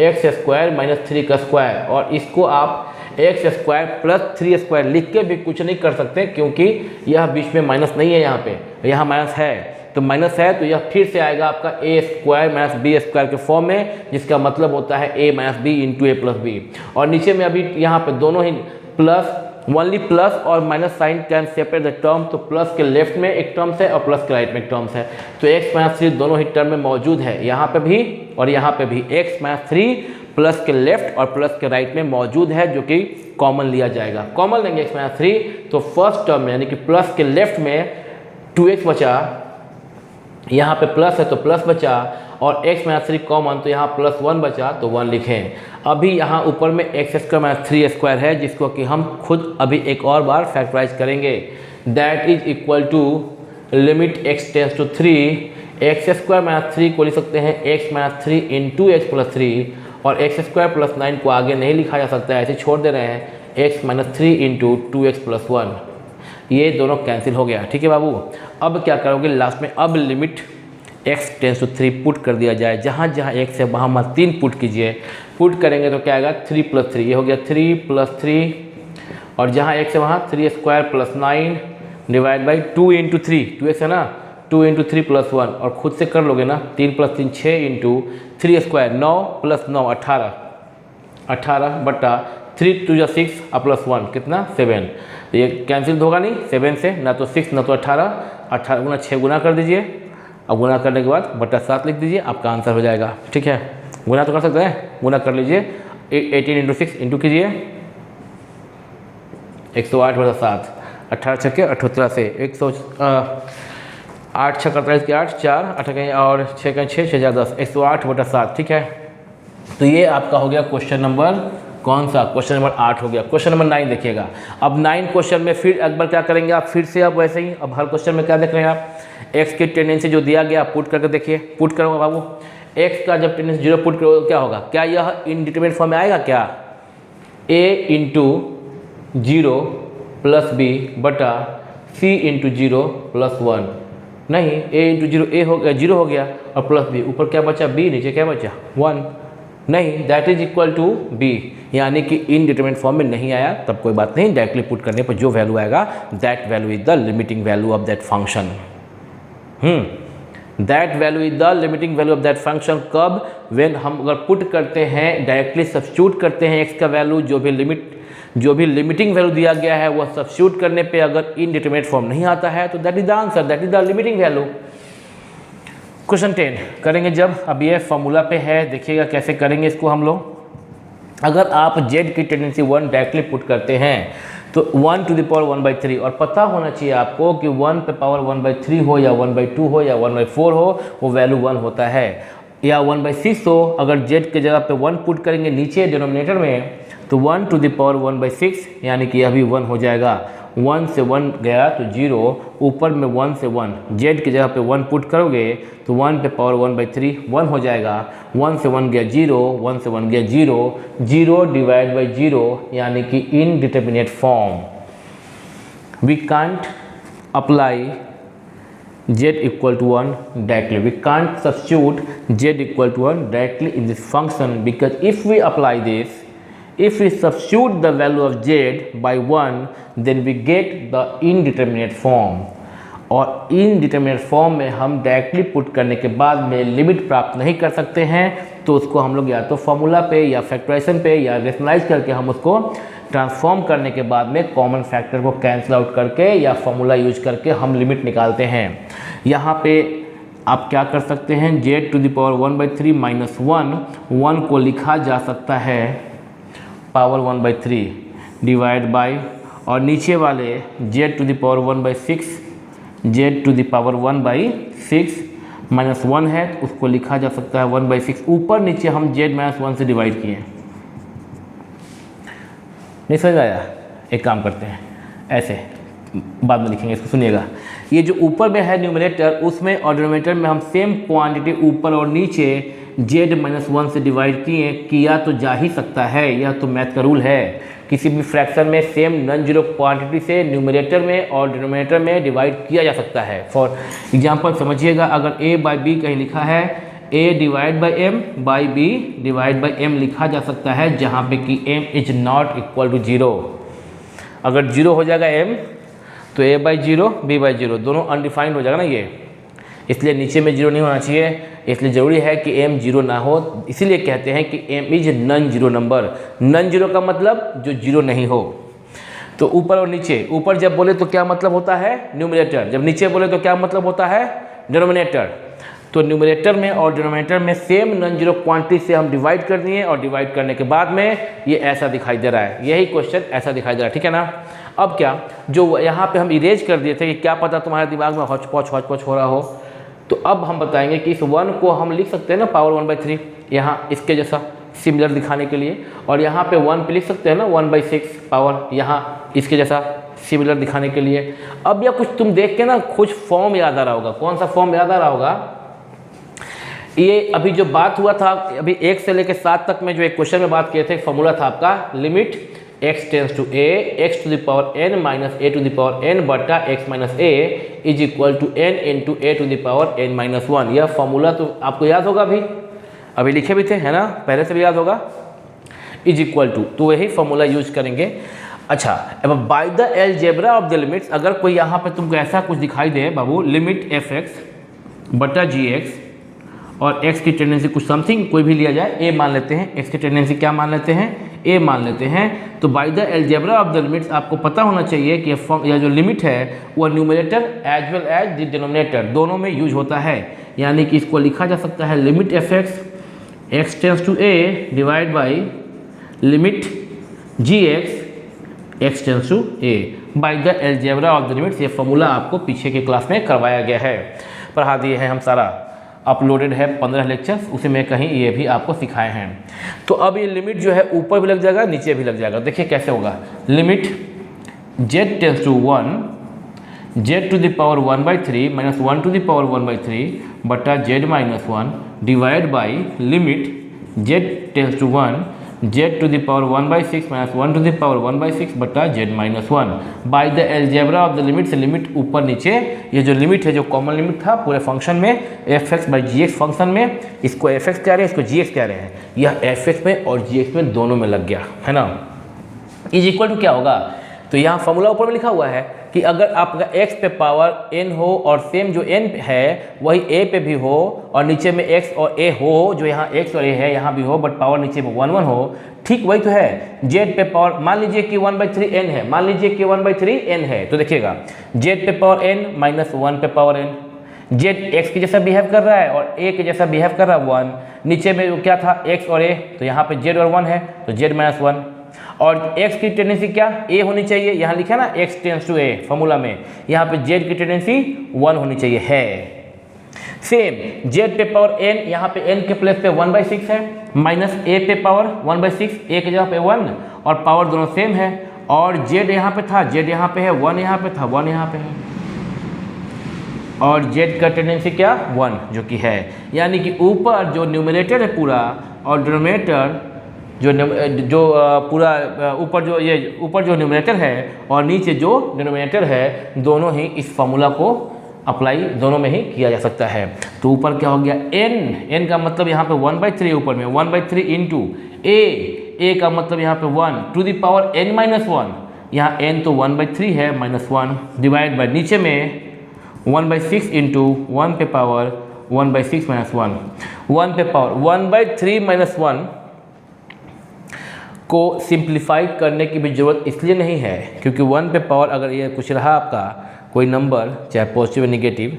x स्क्वायर माइनस 3 का स्क्वायर, और इसको आप x स्क्वायर प्लस 3 स्क्वायर लिख के भी कुछ नहीं कर सकते क्योंकि यह बीच में माइनस नहीं है, यहाँ पे यहाँ माइनस है, तो माइनस है तो यह फिर से आएगा आपका a square minus b square के फॉर्म में, जिसका मतलब होता है a minus b into a plus b. और नीचे में अभी यहाँ पे दोनों ही प्लस, ओनली प्लस और minus sign can separate the term, तो प्लस के लेफ्ट में एक टर्म्स है और प्लस के राइट में एक टर्म्स है, तो x माइनस 3 दोनों ही टर्म में मौजूद है, यहाँ पे भी और यहाँ पे भी x माइनस 3 प्लस के लेफ्ट और प्लस के राइट में मौजूद है, जो कि कॉमन लिया जाएगा। कॉमन लेंगे x माइनस 3 तो फर्स्ट टर्म में यानी कि प्लस के लेफ्ट में 2x बचा, यहाँ पे प्लस है तो प्लस बचा, और x माइनस 3 कॉमन तो यहाँ +1 बचा तो 1 लिखें। अभी यहाँ ऊपर में x स्क्वायर माइनस 3 स्क्वायर है, जिसको कि हम खुद अभी एक और बार फैक्टराइज करेंगे, that is equal to limit x tends to 3, x square minus 3 को लिख सकते हैं x minus 3 into x plus 3, और x स्क्वायर प्लस 9 को आगे नहीं लिखा जा सकता है, ऐसे छोड़ दे रहे हैं, x minus 3 into 2x plus 1, ये दोनों कैंसिल हो गया, ठीक है बाबू। अब क्या करोगे लास्ट में, अब limit x tends to 3 put कर दिया जाए, जहाँ जहाँ x है वहाँ वहाँ 3 पुट कीजिए, पुट करेंगे तो क्या आएगा 3 + 3, ये हो गया 3 + 3 और जहाँ x है वहाँ 3² + 9 डिवाइड बाई 2 × 3, 2x है ना, 2 × 3 + 1, और खुद से कर लोगे ना, 3 + 3 6 × 3², 9 + 9 18, 18 बटा 3 × 6 + 1 कितना 7। तो ये कैंसिल होगा नहीं 7 से, ना तो 6 ना तो 18, 18 गुना 6 गुना कर दीजिए। अब गुना करने के बाद बटा 7 लिख दीजिए, आपका आंसर हो जाएगा। ठीक है, गुना तो कर सकते हैं, गुना कर लीजिए। 18 × 6 इंटू कीजिए, 108 बटा 7, 18 छक्के 78 से 8 6 48 के 8, 4 8 कहीं और 6 कहीं 6 6 10, 108 बटा 7। ठीक है, तो ये आपका हो गया क्वेश्चन नंबर कौन सा, क्वेश्चन नंबर 8 हो गया। क्वेश्चन नंबर 9 देखिएगा। अब 9 क्वेश्चन में फिर एक बार क्या करेंगे आप, फिर से आप वैसे ही, अब हर क्वेश्चन में क्या देख रहे हैं आप, x की टेंडेंसी जो दिया गया पुट करके देखिए, पुट करूँगा बाबू। x का जब टेंडेंसी 0 पुट करोगे क्या होगा, क्या यह इनडिटरमिनेट फॉर्म में आएगा क्या, a × 0 + b बटा c × 0 + 1, नहीं a × 0 a हो गया, 0 हो गया, और प्लस b, ऊपर क्या बचा b, नीचे क्या बचा 1, नहीं that is equal to b, यानी कि इनडिटरमिनेट फॉर्म में नहीं आया, तब कोई बात नहीं, डायरेक्टली पुट करने पर जो वैल्यू आएगा that value is the limiting value of that function. That value is the limiting value of that function कब, व्हेन हम अगर पुट करते हैं, डायरेक्टली सब्स्टिट्यूट करते हैं x का वैल्यू, जो भी लिमिटिंग वैल्यू दिया गया है वह सब्स्टिट्यूट करने पे अगर इनडिटरमिनेट फॉर्म नहीं आता है तो that is the answer, that is the limiting value. Question 10 करेंगे जब, अब ये फॉर्मूला पे है, देखिएगा कैसे करेंगे इसको हम लोग। अगर आप z की टेंडेंसी 1 डायरेक्टली पुट करते हैं तो 1 to the power 1/3, और पता होना चाहिए आपको कि 1 पे पावर 1/3 हो या 1/2 हो या 1/4 हो, वो वैल्यू 1 होता है, या 1/6 हो। अगर z के जगह पे 1 पुट करेंगे नीचे डिनोमिनेटर में तो 1 to the power 1/6, यानी कि यह भी 1 हो जाएगा। 1 से 1 गया तो 0, ऊपर में 1 से 1, z की जगह पे 1 पुट करोगे तो 1 पे पावर 1/3 1 हो जाएगा। 1 से 1 गया 0, 1 से 1 गया 0, 0 डिवाइड बाई 0, यानी कि indeterminate form. We can't apply z equal to 1 directly, we can't substitute z equal to 1 directly in this function, because if we apply this, if we substitute the value of z by 1, then we get the indeterminate form, और indeterminate form में हम directly put करने के बाद में limit प्राप्त नहीं कर सकते हैं, तो उसको हम लोग या तो फॉर्मूला पे या फैक्टराइजेशन पे या रेशनलाइज करके हम उसको ट्रांसफॉर्म करने के बाद में कॉमन फैक्टर को कैंसिल आउट करके या फॉर्मूला यूज करके हम लिमिट निकालते हैं। यहाँ पे आप क्या कर सकते हैं, z to the power 1/3 minus 1 को लिखा जा सकता है पावर 1/3 डिवाइड बाय, और नीचे वाले z to the power 1/6, z to the power 1/6 minus 1 है, उसको लिखा जा सकता है 1/6। ऊपर नीचे हम z - 1 से डिवाइड किए, नहीं समझ आया, एक काम करते हैं ऐसे, बाद में लिखेंगे इसको, सुनिएगा। ये जो ऊपर में है न्यूमरेटर, उसमें और डिनोमिनेटर में हम सेम क्वांटिटी ऊपर और नीचे z - 1 से डिवाइड किया तो जा ही सकता है, यह तो मैथ का रूल है। किसी भी फ्रैक्शन में सेम नॉन जीरो क्वांटिटी से न्यूमरेटर में और डिनोमिनेटर में डिवाइड किया जा सकता है। फॉर एग्जांपल समझिएगा, अगर a/b कहीं लिखा है, a divide by m by b divide by m लिखा जा सकता है, जहाँ पे कि m is not equal to 0। अगर 0 हो जाएगा m तो a/0 b/0 दोनों अनडिफाइंड हो जाएगा ना ये, इसलिए नीचे में 0 नहीं होना चाहिए, इसलिए ज़रूरी है कि m 0 ना हो। इसीलिए कहते हैं कि m is non zero number. Non zero का मतलब जो 0 नहीं हो। तो ऊपर और नीचे, ऊपर जब बोले तो क्या मतलब होता है, न्यूमरेटर, जब नीचे बोले तो क्या मतलब होता है, डिनोमिनेटर। तो न्यूमरेटर में और डिनोमिनेटर में सेम नॉन जीरो क्वांटिटी से हम डिवाइड कर दिए, और डिवाइड करने के बाद में ये ऐसा दिखाई दे रहा है, यही क्वेश्चन ऐसा दिखाई दे रहा है, ठीक है ना। अब क्या, जो यहाँ पे हम इरेज कर दिए थे कि क्या पता तुम्हारे दिमाग में हौच पौच हो रहा हो, तो अब हम बताएंगे कि इस 1 को हम लिख सकते हैं ना पावर 1/3, यहाँ इसके जैसा सिमिलर दिखाने के लिए, और यहाँ पे 1 पे लिख सकते हैं ना 1/6 पावर, यहाँ इसके जैसा सिमिलर दिखाने के लिए। अब यह कुछ तुम देख के ना कुछ फॉर्म याद आ रहा होगा। कौन सा फॉर्म याद आ रहा होगा, ये अभी जो बात हुआ था, अभी 1 से लेकर 7 तक में जो एक क्वेश्चन में बात किए थे, फॉर्मूला था आपका limit x tends to a, x to the power n minus a to the power n बटा x minus a is equal to n into a to the power n minus 1। यह formula तो आपको याद होगा, अभी लिखे भी थे, है ना, पहले से भी याद होगा, इज इक्वल टू, तो वही फॉर्मूला यूज करेंगे। अच्छा, अब bye the algebra of the limits, अगर कोई यहाँ पे तुमको ऐसा कुछ दिखाई दे बाबू, लिमिट एफ एक्स बटा जी एक्स और x की टेंडेंसी कुछ समथिंग कोई भी लिया जाए, a मान लेते हैं, x की टेंडेंसी क्या मान लेते हैं, a मान लेते हैं, तो bye the algebra of the limits आपको पता होना चाहिए कि यह जो लिमिट है वो numerator as well as the denominator दोनों में यूज होता है। यानी कि इसको लिखा जा सकता है limit f x tends to a divide by limit g x tends to a by the algebra of the limits. ये फॉर्मूला आपको पीछे के क्लास में करवाया गया है, पढ़ा दिए हैं हम, सारा अपलोडेड है 15 लेक्चर्स, उसी में कहीं ये भी आपको सिखाए हैं। तो अब ये लिमिट जो है ऊपर भी लग जाएगा नीचे भी लग जाएगा। देखिए कैसे होगा, limit z tends to 1 z to the power 1/3 minus 1 to the power 1/3 बटा z minus 1 divide by limit z tends to 1 z to the power 1/6 minus 1 to the power 1/6 बटा z minus 1 by the algebra of the limit. से limit ऊपर नीचे, ये जो limit है जो common limit था पूरे फंक्शन में f x by g x function में, इसको एफ एक्स कह रहे हैं, इसको जी एक्स कह रहे हैं, यह एफ एक्स में और जी एक्स में दोनों में लग गया है ना। इज इक्वल टू क्या होगा, तो यहाँ फॉर्मूला ऊपर में लिखा हुआ है कि अगर आपका x पे पावर n हो और सेम जो n है वही a पे भी हो और नीचे में x और a हो, जो यहाँ x और a है यहाँ भी हो बट पावर नीचे में 1 1 हो, ठीक वही तो है। z पे पावर मान लीजिए कि 1/3 n है, मान लीजिए कि 1/3 n है, तो देखिएगा z पे पावर n माइनस 1 पे पावर n, z x के जैसा बिहेव कर रहा है और a के जैसा बिहेव कर रहा है 1, नीचे में क्या था x और a, तो यहाँ पे z और 1 है तो z माइनस 1, और x की टेंडेंसी क्या a होनी चाहिए, यहाँ लिखा ना x tends to a formula में, यहाँ पे z की टेंडेंसी 1 होनी चाहिए है। सेम z पे पावर n, यहाँ पे n के प्लेस पे 1/6 है, माइनस a पे पावर 1/6, a के जगह पे 1 और पावर दोनों सेम है, और z यहाँ पे था, z यहाँ पे है, 1 यहाँ पे था, 1 यहाँ पे है, और z का टेंडेंसी क्या 1 जो कि है। यानी कि ऊपर जो न्यूमरेटर है पूरा और डिनोमिनेटर जो पूरा ऊपर जो ये ऊपर जो न्यूमरेटर है और नीचे जो डिनोमिनेटर है, दोनों ही इस फॉर्मूला को अप्लाई दोनों में ही किया जा सकता है। तो ऊपर क्या हो गया n का मतलब यहाँ पे 1/3 ऊपर में 1/3 इंटू a का मतलब यहाँ पे 1 to the power n minus 1, यहाँ n तो 1/3 है माइनस 1 डिवाइड बाई नीचे में 1/6 इंटू 1 पे पावर 1/6 माइनस 1 पे पावर 1/3 माइनस 1 को सिंप्लीफाई करने की भी ज़रूरत इसलिए नहीं है क्योंकि 1 पे पावर अगर ये कुछ रहा आपका कोई नंबर चाहे पॉजिटिव या निगेटिव,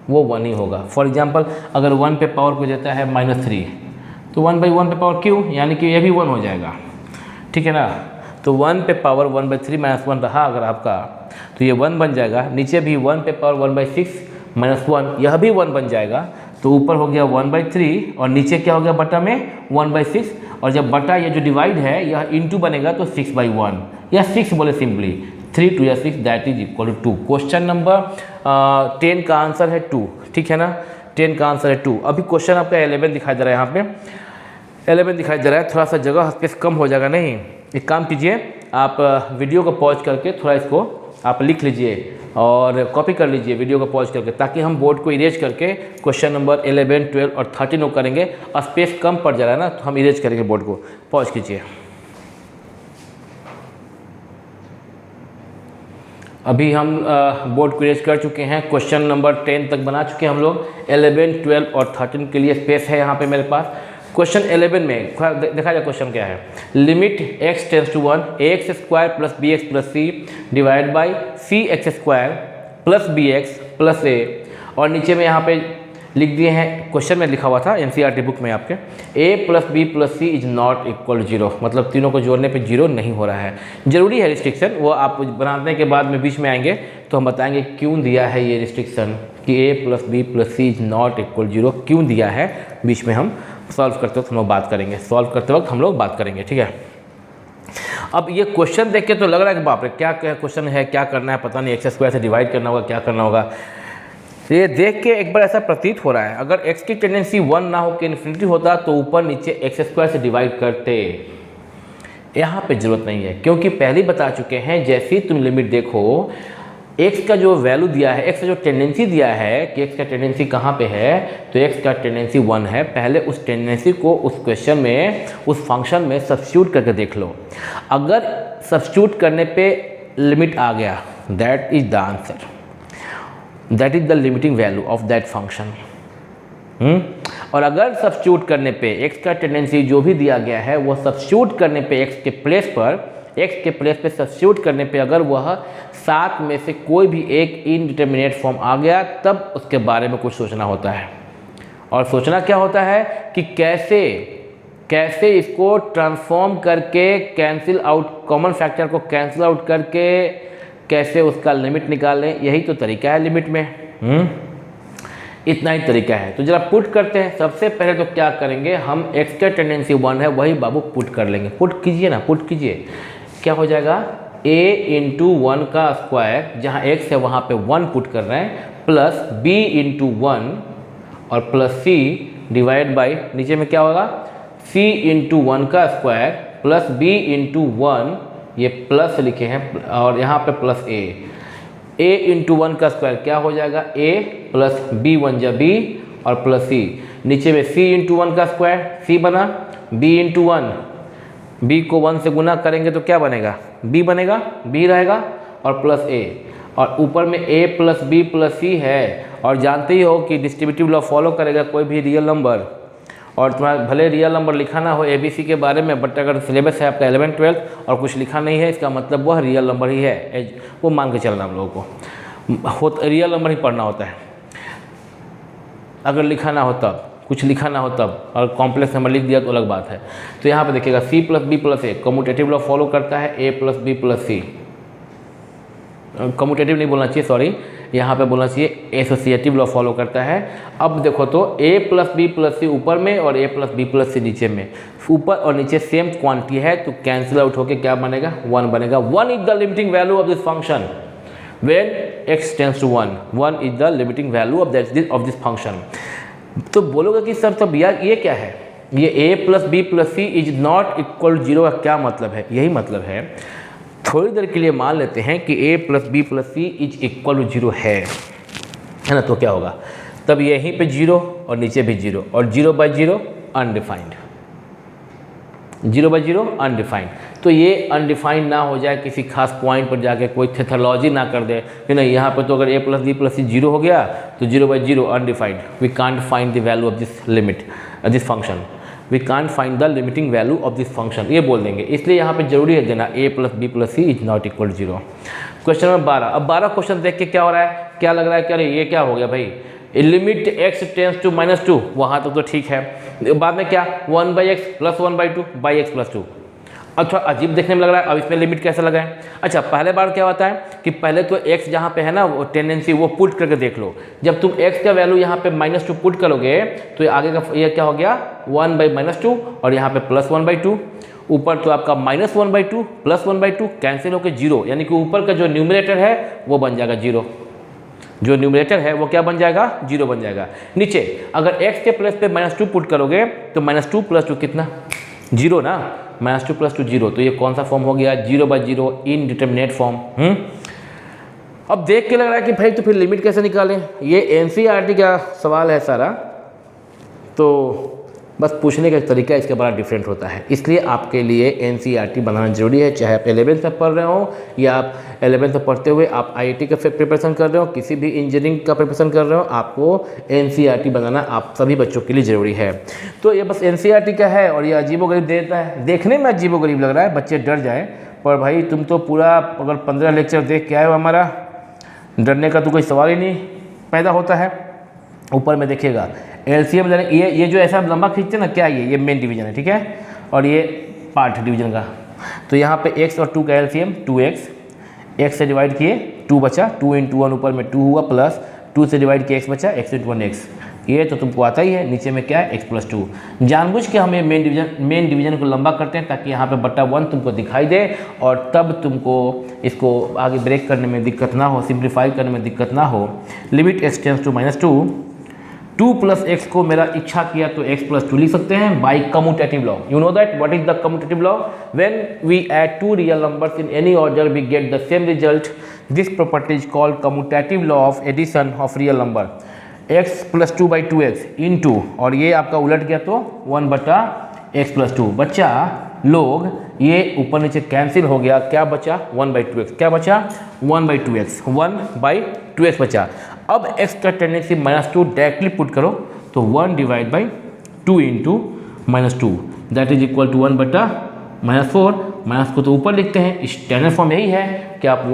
वो 1 ही होगा। फॉर एग्जांपल अगर 1 पे पावर को देता है -3 तो 1/1 पे पावर क्यों, यानी कि ये भी 1 हो जाएगा, ठीक है ना। तो 1 पे पावर 1/3 माइनस 1 रहा अगर आपका तो ये 1 बन जाएगा, नीचे भी 1 पे पावर 1/6 माइनस 1 यह भी 1 बन जाएगा, तो ऊपर हो गया 1/3 और नीचे क्या हो गया बटा में 1/6, और जब बटा ये जो डिवाइड है यह इंटू बनेगा तो 6/1 या 6 बोले सिंपली, 3 2 या 6 that is equal to 2। Question number 10 का आंसर है 2, ठीक है ना, 10 का आंसर है 2। अभी क्वेश्चन आपका 11 दिखाई दे रहा है, यहाँ पे 11 दिखाई दे रहा है, थोड़ा सा जगह स्पेस कम हो जाएगा। नहीं, एक काम कीजिए, आप वीडियो को पॉज करके थोड़ा इसको आप लिख लीजिए और कॉपी कर लीजिए वीडियो को पॉज करके, ताकि हम बोर्ड को इरेज करके क्वेश्चन नंबर 11, 12 और 13 करेंगे। स्पेस कम पड़ जा रहा है ना, तो हम इरेज करेंगे बोर्ड को। पॉज कीजिए। अभी हम बोर्ड को इरेज कर चुके हैं, क्वेश्चन नंबर 10 तक बना चुके हैं हम लोग। 11, 12 और 13 के लिए स्पेस है यहाँ पे मेरे पास। क्वेश्चन 11 में देखा जाए क्वेश्चन क्या है, limit x tends to 1 ax² plus bx plus c divide by cx² plus bx plus a, और नीचे में यहाँ पे लिख दिए हैं, क्वेश्चन में लिखा हुआ था NCERT बुक में आपके, a plus b plus c is not equal 0, मतलब तीनों को जोड़ने पे 0 नहीं हो रहा है। जरूरी है रिस्ट्रिक्शन, वो आप बनाने के बाद में बीच में आएंगे तो हम बताएंगे क्यों दिया है ये रिस्ट्रिक्शन कि a plus b plus c is not equal 0 क्यों दिया है, बीच में हम सॉल्व करते वक्त हम लोग बात करेंगे, सॉल्व करते वक्त हम लोग बात करेंगे, ठीक है। अब ये क्वेश्चन देख के तो लग रहा है कि बाप रे क्या क्या क्वेश्चन है, क्या करना है पता नहीं, x² से डिवाइड करना होगा, क्या करना होगा। ये देख के एक बार ऐसा प्रतीत हो रहा है, अगर x की टेंडेंसी 1 ना हो कि इन्फिनिटी होता तो ऊपर नीचे x² से डिवाइड करते। यहाँ पे ज़रूरत नहीं है, क्योंकि पहले ही बता चुके हैं, जैसे ही तुम लिमिट देखो एक्स का जो वैल्यू दिया है, एक्स का जो टेंडेंसी दिया है कि एक्स का टेंडेंसी कहाँ पे है, तो एक्स का टेंडेंसी 1 है। पहले उस टेंडेंसी को उस क्वेश्चन में, उस फंक्शन में सब्स्टिट्यूट करके देख लो। अगर सब्स्टिट्यूट करने पे लिमिट आ गया, that is the answer, that is the limiting value of that function. और अगर सब्स्टिट्यूट करने पे एक्स का टेंडेंसी जो भी दिया गया है वो सब्स्टिट्यूट करने पे एक्स के प्लेस पे सब्स्टिट्यूट करने पे अगर वह 7 में से कोई भी एक इनडिटरमिनेट फॉर्म आ गया, तब उसके बारे में कुछ सोचना होता है। और सोचना क्या होता है कि कैसे इसको ट्रांसफॉर्म करके कैंसिल आउट, कॉमन फैक्टर को कैंसिल आउट करके कैसे उसका लिमिट निकालें, यही तो तरीका है लिमिट में। इतना ही तरीका है। तो जरा पुट करते हैं। सबसे पहले तो क्या करेंगे, हम एक्स का टेंडेंसी 1 है वही बाबू पुट कर लेंगे। पुट कीजिए ना, पुट कीजिए। क्या हो जाएगा, a इंटू 1 का स्क्वायर, जहाँ x है वहाँ पे 1 पुट कर रहे हैं, प्लस b इंटू 1 और प्लस c डिवाइड बाई, नीचे में क्या होगा, c इंटू 1 का स्क्वायर प्लस b इंटू 1, ये प्लस लिखे हैं और यहाँ पे प्लस a इंटू 1 का स्क्वायर क्या हो जाएगा, a प्लस b 1 जा b और प्लस c, नीचे में c इंटू 1 का स्क्वायर c बना, b इंटू 1, b को 1 से गुना करेंगे तो क्या बनेगा, b बनेगा, b रहेगा और प्लस a, और ऊपर में a plus b plus c है। और जानते ही हो कि डिस्ट्रीब्यूटिव लॉ फॉलो करेगा कोई भी रियल नंबर, और तुम्हारा भले रियल नंबर लिखा ना हो ABC के बारे में, बट अगर सिलेबस है आपका 11th 12th और कुछ लिखा नहीं है, इसका मतलब वह रियल नंबर ही है, वो मान के चलना हम लोगों को रियल नंबर ही पढ़ना होता है। अगर लिखा ना हो तब, कुछ लिखा ना हो तब, और कॉम्प्लेक्स नंबर लिख दिया तो अलग बात है। तो यहाँ पे देखिएगा c plus b plus a commutative law follow करता है, a plus b plus c, commutative नहीं बोलना चाहिए, सॉरी, यहाँ पे बोलना चाहिए एसोसिएटिव लॉ फॉलो करता है। अब देखो तो a प्लस बी प्लस सी ऊपर में और a प्लस बी प्लस सी नीचे में, ऊपर और नीचे सेम क्वांटिटी है तो कैंसिल आउट होके क्या बनेगा, 1 बनेगा। 1 is the limiting value of this function when x tends to 1, 1 is the limiting value of this function. तो बोलोगे कि सर तब यार ये क्या है, ये a plus b plus c is not equal 0 का क्या मतलब है, यही मतलब है। थोड़ी देर के लिए मान लेते हैं कि a plus b plus c is equal to 0 है ना, तो क्या होगा, तब यहीं पे 0 और नीचे भी 0 और 0 बाई 0 अनडिफाइंड, 0 बाई 0 अनडिफाइंड। तो ये अनडिफाइंड ना हो जाए किसी खास पॉइंट पर जाके कोई थेथोलॉजी ना कर दे कि नहीं यहाँ पे तो अगर a plus b plus c 0 हो गया तो 0 by 0 undefined, we can't find the value of this limit, this function, we can't find the limiting value of this function, ये बोल देंगे। इसलिए यहाँ पे जरूरी है देना a plus b plus c is not equal 0। Question number 12। अब 12 क्वेश्चन देख के क्या हो रहा है, क्या लग रहा है, क्या ये क्या हो गया भाई, लिमिट x टेंड्स टू -2, वहाँ तक तो ठीक है। बाद में क्या, 1 by x plus 1 by 2 by x plus 2। अब थोड़ा अजीब देखने में लग रहा है, अब इसमें लिमिट कैसे लगाएं। अच्छा, पहले बार क्या होता है कि पहले तो x जहाँ पे है ना वो टेंडेंसी वो पुट करके देख लो। जब तुम x का वैल्यू यहाँ पे -2 पुट करोगे तो आगे का ये क्या हो गया, 1 बाई -2 और यहाँ पे प्लस 1 बाई 2, ऊपर तो आपका -1 बाई 2 प्लस 1 बाई 2 कैंसिल होकर 0, यानी कि ऊपर का जो न्यूमरेटर है वो बन जाएगा 0, जो न्यूमरेटर है वो क्या बन जाएगा, 0 बन जाएगा। नीचे अगर x के प्लेस पे -2 पुट करोगे तो -2 प्लस 2 कितना, 0 ना, -2 प्लस 2 0, तो ये कौन सा फॉर्म हो गया, 0 बाई 0 इनडिटरमिनेट फॉर्म। अब देख के लग रहा है कि भाई तो फिर लिमिट कैसे निकालें, ये एनसीईआरटी का सवाल है सारा, तो बस पूछने का तरीका इसका बड़ा डिफरेंट होता है। इसलिए आपके लिए एनसीईआरटी बनाना जरूरी है, चाहे आप 11th में पढ़ रहे हो या आप 11th में पढ़ते हुए आप आईआईटी का प्रिपरेशन कर रहे हो, किसी भी इंजीनियरिंग का प्रिपरेशन कर रहे हो, आपको एनसीईआरटी बनाना आप सभी बच्चों के लिए ज़रूरी है। तो ये बस एनसीईआरटी का है और ये अजीबोगरीब देता है, देखने में अजीबोगरीब लग रहा है, बच्चे डर जाए, पर भाई तुम तो पूरा अगर 15 लेक्चर देख के आए हो, हमारा डरने का तो कोई सवाल ही नहीं पैदा होता है। ऊपर में देखिएगा एलसीएम, ये जो ऐसा लंबा खींचते ना, क्या ये मेन डिवीजन है, ठीक है, और ये पार्ट डिवीजन का। तो यहाँ पे x और 2 का एलसीएम 2x, x से डिवाइड किए 2 बचा, 2 × 1 ऊपर में 2 हुआ, प्लस 2 से डिवाइड किए x बचा, x × 1 x, ये तो तुमको आता ही है। नीचे में क्या है, x + 2। जानबूझ के हम ये मेन डिवीजन को लंबा करते हैं ताकि यहाँ पे बटा 1 तुमको दिखाई दे और तब तुमको इसको आगे ब्रेक करने में दिक्कत ना हो, सिंप्लीफाई करने में दिक्कत ना हो। Limit x tends to -2, 2 plus x को मेरा इच्छा किया तो x + 2 लिख सकते हैं by commutative law. You know that what is the commutative law, when we add 2 real numbers in any order we get the same result, this property is called commutative law of addition of real number. x + 2/2x into, और ये आपका उलट गया तो 1/x + 2। बच्चा लोग ये ऊपर नीचे कैंसिल हो गया, क्या बचा 1/2x, क्या बचा 1/2x, 1/2x बचा। अब x का टेंडेंसी -2 डायरेक्टली पुट करो तो 1/2 into -2 that is equal to 1/-4। Minus को तो ऊपर लिखते हैं, स्टैंडर्ड फॉर्म यही है कि आप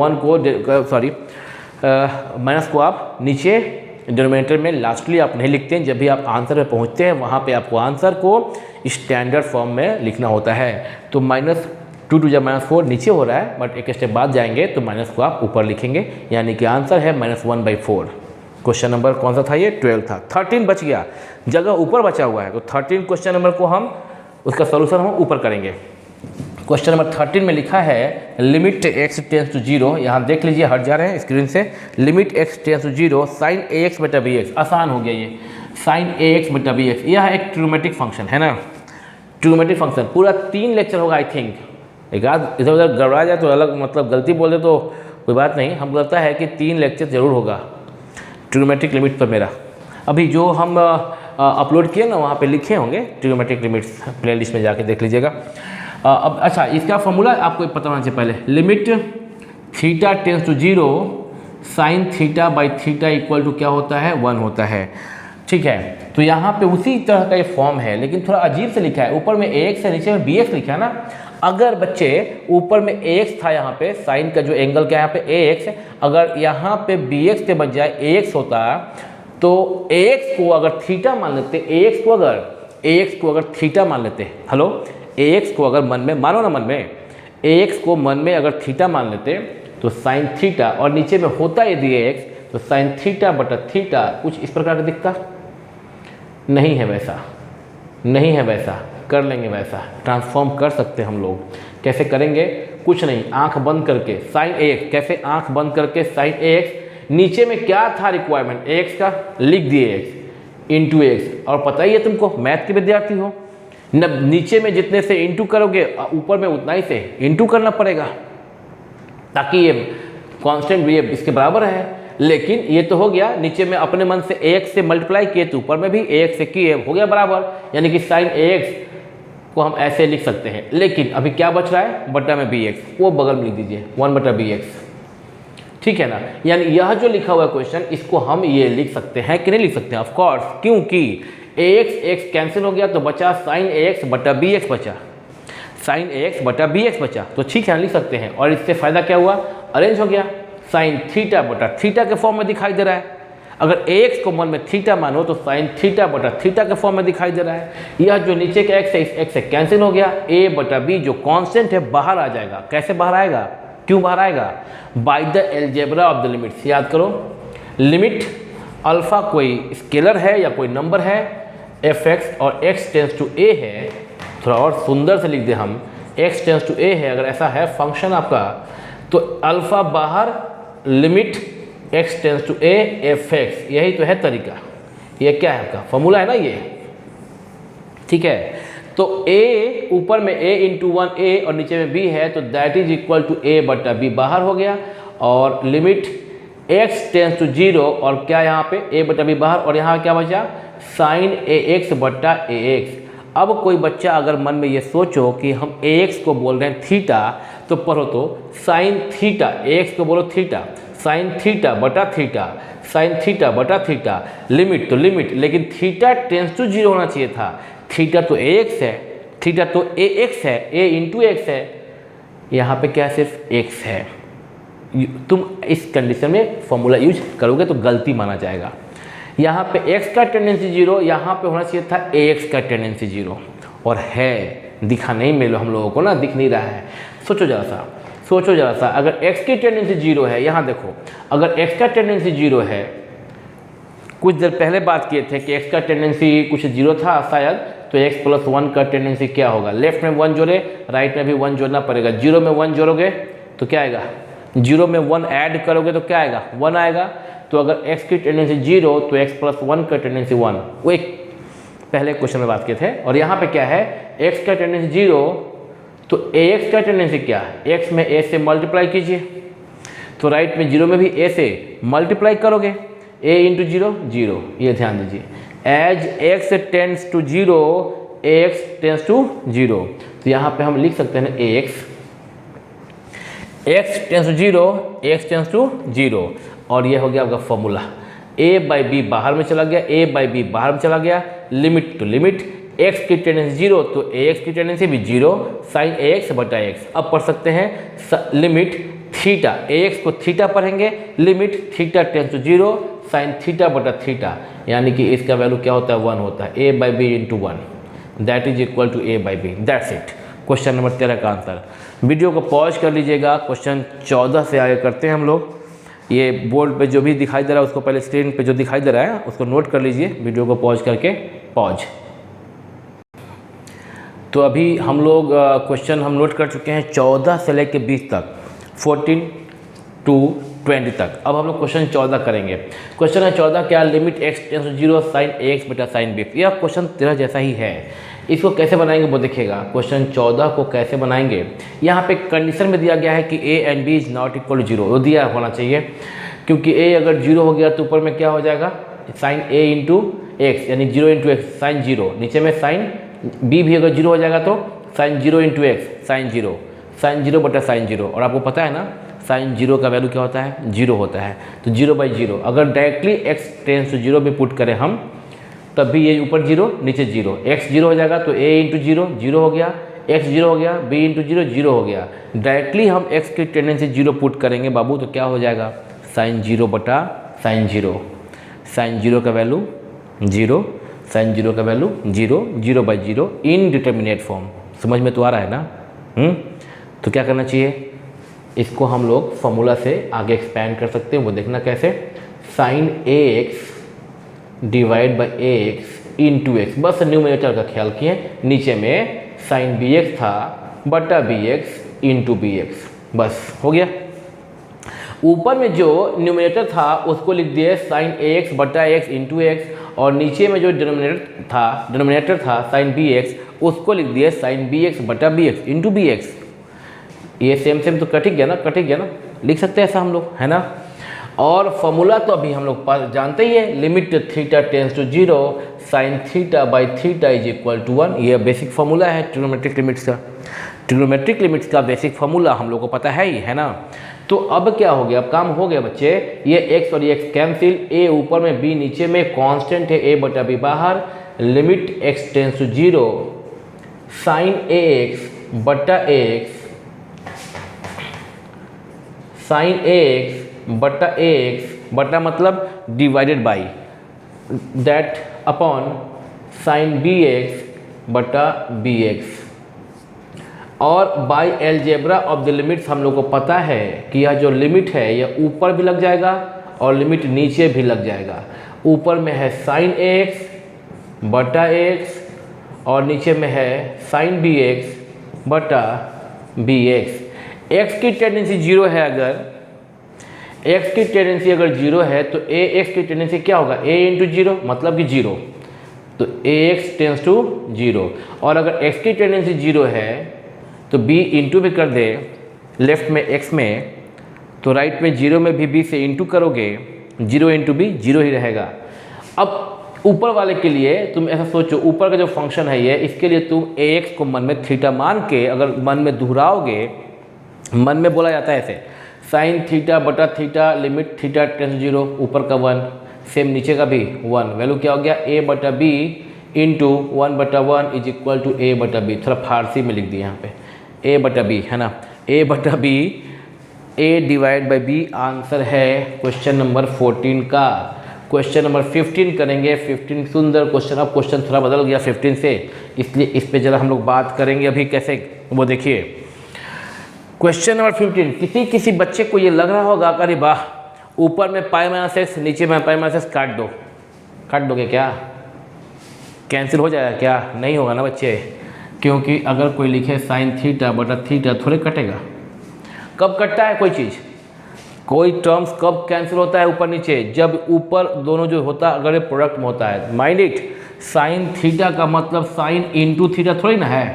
माइनस को आप नीचे डिनोमिनेटर में लास्टली आप नहीं लिखते हैं। जब भी आप आंसर में पहुंचते हैं वहाँ पे आपको आंसर को स्टैंडर्ड फॉर्म में लिखना होता है। तो -2 × -4 नीचे हो रहा है, बट एक स्टेप बाद जाएंगे तो माइनस को आप ऊपर लिखेंगे, यानी कि आंसर है -1/4। क्वेश्चन नंबर कौन सा था ये? 12 था। 13 बच गया, जगह ऊपर बचा हुआ है, तो 13 क्वेश्चन नंबर को हम उसका सोल्यूशन हम ऊपर करेंगे। क्वेश्चन नंबर 13 में लिखा है लिमिट x टेंस टू 0, यहाँ देख लीजिए, हट जा रहे हैं स्क्रीन से। Limit x tends to 0 sin ax/bx, आसान हो गया ये, sin ax/bx। यह एक ट्रिग्नोमेट्रिक फंक्शन है ना, ट्रिग्नोमेट्रिक फंक्शन। पूरा 3 लेक्चर होगा आई थिंक। एक आध इधर उधर गड़बड़ा जाए तो अलग, मतलब गलती बोल दे तो कोई बात नहीं, हम लगता है कि 3 लेक्चर जरूर होगा ट्रिग्नोमेट्रिक लिमिट पर मेरा। अभी जो हम अपलोड किए ना वहाँ पे लिखे होंगे ट्रिग्नोमेट्रिक लिमिट्स, प्लेलिस्ट में जाके देख लीजिएगा। अब अच्छा, इसका फॉर्मूला आपको पता होना चाहिए पहले। Limit theta tends to 0 sin θ/θ equal to क्या होता है? 1 होता है। ठीक है, तो यहाँ पे उसी तरह का ये फॉर्म है, लेकिन थोड़ा अजीब से लिखा है। ऊपर में ax है, नीचे में bx लिखा है ना। अगर बच्चे ऊपर में ax था, यहाँ पे साइन का जो एंगल क्या है यहाँ पे ax, अगर यहाँ पे bx के बजाय ax होता तो ax को अगर थीटा मान लेते, ax को अगर थीटा मान लेते, हेलो, ax को अगर मन में मानो ना, मन में ax को मन में अगर थीटा मान लेते तो साइन थीटा, और नीचे में होता यदि ax तो साइन θ/θ कुछ इस प्रकार का दिखता। नहीं है वैसा, नहीं है वैसा, कर लेंगे वैसा, ट्रांसफॉर्म कर सकते हैं हम लोग। कैसे करेंगे? कुछ नहीं, आंख बंद करके साइन ax, कैसे आंख बंद करके साइन ax, नीचे में क्या था रिक्वायरमेंट ax का, लिख दिए x इंटू x। और पता ही है तुमको, मैथ के विद्यार्थी हो, नीचे में जितने से इंटू करोगे ऊपर में उतना ही से इंटू करना पड़ेगा, ताकि ये कांस्टेंट भी इसके बराबर है। लेकिन ये तो हो गया, नीचे में अपने मन से ax से मल्टीप्लाई किए तो ऊपर में भी ax से किए, हो गया बराबर, यानी कि साइन ax को हम ऐसे लिख सकते हैं। लेकिन अभी क्या बच रहा है? बट्टा में bx, वो बगल में लिख दीजिए 1/bx, ठीक है ना। यानी यह जो लिखा हुआ क्वेश्चन, इसको हम ये लिख सकते हैं कि नहीं लिख सकते हैं? ऑफ कोर्स, क्योंकि ax कैंसिल हो गया तो बचा sin ax/bx बचा, sin ax/bx बचा, तो ठीक है लिख सकते हैं। और इससे फायदा क्या हुआ? अरेंज हो गया, sin θ/θ के फॉर्म में दिखाई दे रहा है। अगर ax को मन में थीटा मानो तो sin θ/θ के फॉर्म में दिखाई दे रहा है। यह जो नीचे का x है, इस x से कैंसिल हो गया, a/b जो कांस्टेंट है बाहर आ जाएगा। कैसे बाहर आएगा? क्यों बाहर आएगा? By the algebra of the limits. याद करो, लिमिट अल्फा कोई स्केलर है या कोई नंबर है, fx और x टेंस टू a है, थोड़ा और सुंदर से लिख दे हम, x टेंस टू a है, अगर ऐसा है फंक्शन आपका, तो अल्फा बाहर, limit x tends to a fx, यही तो है तरीका। ये क्या है आपका फॉर्मूला है ना ये, ठीक है। तो a ऊपर में a इंटू 1a और नीचे में b है, तो that is equal to a/b बाहर हो गया, और लिमिट x टेंस टू 0 और क्या यहाँ पे a/b बाहर, और यहाँ क्या बचा? Sign ax/ax। अब कोई बच्चा अगर मन में ये सोचो कि हम ax को बोल रहे हैं थीटा, तो पढ़ो तो साइन थीटा, ax को बोलो थीटा, साइन θ/θ, साइन θ/θ, लिमिट तो लिमिट, लेकिन थीटा टेंस टू 0 होना चाहिए था। थीटा तो ax है, थीटा तो ax है, a इंटू x है, यहाँ पे क्या सिर्फ x है। तुम इस कंडीशन में फॉर्मूला यूज करोगे तो गलती माना जाएगा। यहाँ पे x का टेंडेंसी 0, यहाँ पे होना चाहिए था ax का टेंडेंसी 0, और है, दिखा नहीं मिलो हम लोगों को ना, दिख नहीं रहा है। सोचो जरा सा, अगर x की टेंडेंसी 0 है, यहाँ देखो, अगर x का टेंडेंसी 0 है, कुछ देर पहले बात किए थे कि x का टेंडेंसी कुछ 0 था शायद, तो x + 1 का टेंडेंसी क्या होगा? लेफ्ट में 1 जोड़े, राइट में भी 1 जोड़ना पड़ेगा। 0 में 1 जोड़ोगे तो क्या आएगा? 0 में 1 ऐड करोगे तो क्या आएगा? 1 आएगा। तो अगर x की टेंडेंसी 0 तो x + 1 का टेंडेंसी 1, वो एक पहले क्वेश्चन में बात किए थे। और यहाँ पे क्या है? x का टेंडेंसी 0 तो ax का टेंडेंसी क्या है? x में a से मल्टीप्लाई कीजिए, तो राइट में 0 में भी a से मल्टीप्लाई करोगे, a इंटू 0 0, ये ध्यान दीजिए। As x tends to 0 x tends to 0, तो यहाँ पे हम लिख सकते हैं x tends to 0 x tends to 0, और ये हो गया आपका फॉर्मूला। a बाई बी बाहर में चला गया, a बाई बी बाहर में चला गया, लिमिट टू लिमिट, x की टेंडेंसी 0 तो ax की टेंडेंसी भी 0 साइन ax बटा x। अब पढ़ सकते हैं लिमिट थीटा, ax को थीटा पढ़ेंगे, limit theta tends to 0 sine theta बटा थीटा, यानी कि इसका वैल्यू क्या होता है 1 होता है, a by b into 1 that is equal to a by b. That's it, question number 13 का आंसर। वीडियो को पॉज कर लीजिएगा, क्वेश्चन 14 से आगे करते हैं हम लोग। ये बोर्ड पे जो भी दिखाई दे रहा है उसको पहले स्क्रीन पे जो दिखाई दे रहा है उसको नोट कर लीजिए, वीडियो को पॉज करके पॉज। तो अभी हम लोग क्वेश्चन हम नोट कर चुके हैं 14 से लेकर 20 तक, 14 टू 20 तक। अब हम लोग क्वेश्चन 14 करेंगे। क्वेश्चन है 14 क्या, limit x tends to 0 sine ax बटा साइन b। यह क्वेश्चन 13 जैसा ही है। इसको कैसे बनाएंगे वो देखिएगा। क्वेश्चन 14 को कैसे बनाएंगे, यहाँ पे कंडीशन में दिया गया है कि a and b is not equal to 0, वो दिया होना चाहिए, क्योंकि a अगर 0 हो गया तो ऊपर में क्या हो जाएगा साइन a इंटू एक्स, यानी 0 इंटू एक्स साइन 0, नीचे में साइन b भी अगर 0 हो जाएगा तो sine 0 into x sine 0, sine 0 बटा साइन 0। और आपको पता है ना साइन 0 का वैल्यू क्या होता है 0 होता है, तो 0 बाई 0। अगर डायरेक्टली x टेंस टू 0 में पुट करें हम तब भी ये ऊपर 0 नीचे 0, x 0 हो जाएगा तो a इंटू 0 0 हो गया, x 0 हो गया, b इंटू 0 0 हो गया। डायरेक्टली हम x की टेंडेंसी 0 पुट करेंगे बाबू तो क्या हो जाएगा साइन 0 बटा साइन 0, साइन 0 का वैल्यू 0, साइन 0 का वैल्यू 0, 0 बाई 0 इनडिटर्मिनेट फॉर्म। समझ में तो आ रहा है ना? तो क्या करना चाहिए, इसको हम लोग फॉर्मूला से आगे एक्सपैंड कर सकते हैं, वो देखना कैसे। Sine ax divide by ax into x, बस न्यूमरेटर का ख्याल किए, नीचे में साइन bx था बटा bx इंटू bx, बस हो गया। ऊपर में जो न्यूमरेटर था उसको लिख दिए साइन ax बटा x इंटू एक्स, और नीचे में जो डिनोमिनेटर था साइन bx उसको लिख दिए साइन bx बटा bx इंटू bx। ये सेम सेम तो कट गया ना, लिख सकते हैं ऐसा हम लोग, है ना। और फॉर्मूला तो अभी हम लोग जानते ही है, limit theta tends to 0 sine theta by theta is equal to 1। ये बेसिक फॉर्मूला है ट्रिग्नोमेट्रिक लिमिट्स का। ट्रिग्नोमेट्रिक लिमिट्स का बेसिक फॉर्मूला हम लोग को पता है ही, है ना। तो अब क्या हो गया, अब काम हो गया बच्चे, ये x और ये x कैंसिल, a ऊपर में b नीचे में, कांस्टेंट है a बटा b बाहर, limit x tends to 0 sine ax बटा x साइन ax बटा ax बटा मतलब divided by that upon sine bx बटा bx। और by algebra of the limits हम लोग को पता है कि यह जो लिमिट है यह ऊपर भी लग जाएगा और लिमिट नीचे भी लग जाएगा। ऊपर में है साइन ax बटा x और नीचे में है साइन bx बटा bx। x की टेंडेंसी 0 है, अगर x की टेंडेंसी अगर 0 है तो ax की टेंडेंसी क्या होगा a इंटू 0 मतलब कि 0, तो ax टेंस टू 0। और अगर x की टेंडेंसी 0 है तो b इंटू भी कर दे लेफ्ट में x में, तो राइट में 0 में भी b से इंटू करोगे, 0 इंटू b 0 ही रहेगा। अब ऊपर वाले के लिए तुम ऐसा सोचो, ऊपर का जो फंक्शन है ये, इसके लिए तुम ax को मन में थीटा मान के अगर मन में दोहराओगे, मन में बोला जाता है ऐसे साइन थीटा बटा थीटा लिमिट थीटा टेंस 0, ऊपर का 1 सेम नीचे का भी 1, वैल्यू क्या हो गया a बटा b इंटू 1 बटा 1 इज इक्वल टू a बटा b। थोड़ा फारसी में लिख दिया यहाँ पे a बटा b, है ना, a बटा b, a divide by b answer है क्वेश्चन नंबर 14 का। क्वेश्चन नंबर 15 करेंगे। 15 सुंदर क्वेश्चन, अब क्वेश्चन थोड़ा बदल गया 15 से, इसलिए इस पे ज़रा हम लोग बात करेंगे अभी कैसे, वो देखिए। क्वेश्चन नंबर 15, किसी बच्चे को ये लग रहा होगा अरे वाह ऊपर में पाई माइनस एक्स नीचे में पाई माइनस एक्स काट दोगे क्या, कैंसिल हो जाएगा क्या? नहीं होगा ना बच्चे, क्योंकि अगर कोई लिखे साइन थीटा बटा थीटा थोड़े कटेगा। कब कटता है कोई चीज़, कोई टर्म्स कब कैंसिल होता है ऊपर नीचे, जब ऊपर दोनों जो होता है अगर ये प्रोडक्ट में होता है। माइंड इट, साइन थीटा का मतलब साइन इंटू थीटा थोड़ी ना है।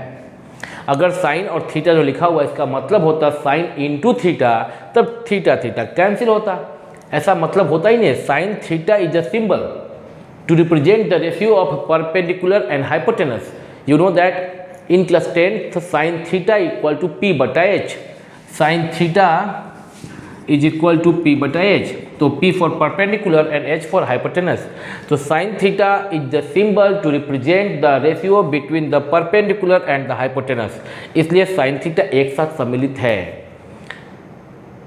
अगर साइन और थीटा जो लिखा हुआ है इसका मतलब होता साइन इंटू थीटा, तब थीटा थीटा कैंसिल होता। ऐसा मतलब होता ही नहीं। Sine theta is a symbol to represent the ratio of perpendicular and hypotenuse. You know that in class 10 so sin theta equal to p बटा h, sin theta is equal to p बटा h, तो p for perpendicular and h for hypotenuse। तो sin theta is the symbol to represent the ratio between the perpendicular and the hypotenuse, इसलिए sin theta एक साथ सम्मिलित है।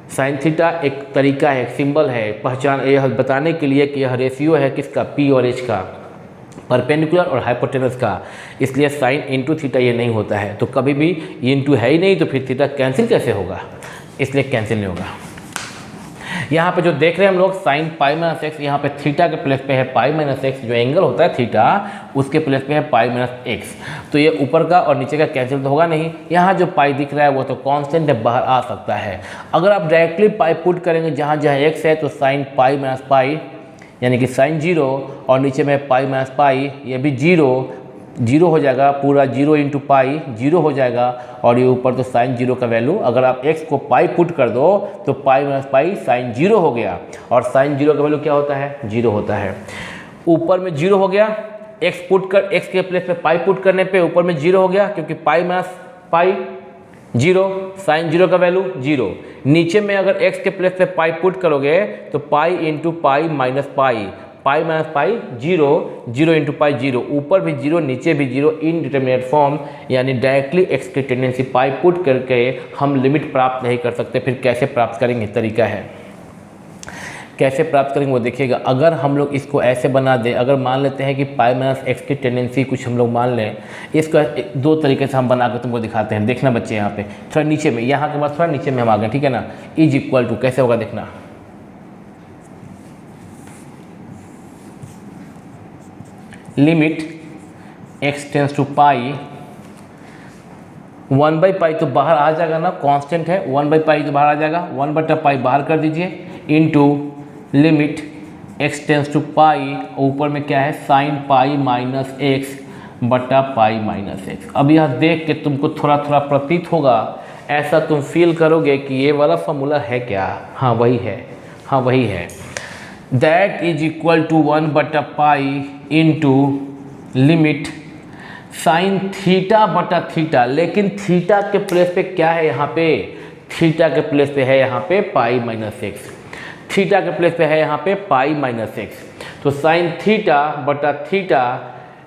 Sine theta एक तरीका है, एक सिंबल है पहचान, यह बताने के लिए कि यह रेशियो है किसका, पी और एच का, परपेंडिकुलर और हाइपोटेनस का, इसलिए साइन इंटू थीटा ये नहीं होता है। तो कभी भी ये इंटू है ही नहीं तो फिर थीटा कैंसिल कैसे होगा, इसलिए कैंसिल नहीं होगा। यहाँ पे जो देख रहे हैं हम लोग साइन पाई माइनस एक्स, यहाँ पे थीटा के प्लेस पे है पाई माइनस एक्स, जो एंगल होता है थीटा उसके प्लेस पे है पाई माइनस एक्स। तो ये ऊपर का और नीचे का कैंसिल तो होगा नहीं। यहाँ जो पाई दिख रहा है वो तो कांस्टेंट है, बाहर आ सकता है। अगर आप डायरेक्टली पाई पुट करेंगे जहाँ जहाँ एक्स है तो साइन पाई माइनस पाई यानी कि साइन जीरो, और नीचे में पाई माइनस पाई ये भी जीरो हो जाएगा, पूरा जीरो इंटू पाई जीरो हो जाएगा, और ये ऊपर तो साइन जीरो का वैल्यू, अगर आप x को पाई पुट कर दो तो pi minus pi sine zero हो गया, और साइन जीरो का वैल्यू क्या होता है, जीरो होता है। ऊपर में जीरो हो गया, x के प्लेस पे पाई पुट करने पे ऊपर में जीरो हो गया, क्योंकि pi minus pi zero, sine zero का वैल्यू जीरो। नीचे में अगर x के प्लेस पे पाई पुट करोगे तो pi into pi minus pi, pi minus pi zero, zero into pi zero, ऊपर भी जीरो नीचे भी जीरो, इनडिटरमिनेट फॉर्म, यानी डायरेक्टली एक्स की टेंडेंसी पाई पुट करके हम लिमिट प्राप्त नहीं कर सकते। फिर कैसे प्राप्त करेंगे, तरीका है कैसे प्राप्त करेंगे वो देखिएगा। अगर हम लोग इसको ऐसे बना दें, अगर मान लेते हैं कि पाई माइनस एक्स की टेंडेंसी कुछ हम लोग मान लें, इसका दो तरीके से हम बना कर तुमको दिखाते हैं। देखना बच्चे यहाँ पे थोड़ा नीचे में, यहाँ के बाद थोड़ा नीचे में हम आ गए, ठीक है ना। इज इक्वल टू कैसे होगा देखना, लिमिट x टेंस टू पाई, 1/पाई तो बाहर आ जाएगा ना, कांस्टेंट है, 1/पाई तो बाहर आ जाएगा, 1/पाई बाहर कर दीजिए, into limit x tends to pi, ऊपर में क्या है साइन पाई माइनस एक्स बटा पाई माइनस एक्स। अब यह देख के तुमको थोड़ा थोड़ा प्रतीत होगा, ऐसा तुम फील करोगे कि ये वाला फॉर्मूला है क्या, हाँ वही है, हाँ वही है। दैट इज इक्वल टू 1/पाई इंटू लिमिट साइन थीटा बटा थीटा, लेकिन थीटा के प्लेस पे क्या है यहाँ पे, थीटा के प्लेस पे है यहाँ पे पाई माइनस एक्स, थीटा के प्लेस पे है यहाँ पे पाई माइनस एक्स। तो साइन थीटा बटा थीटा,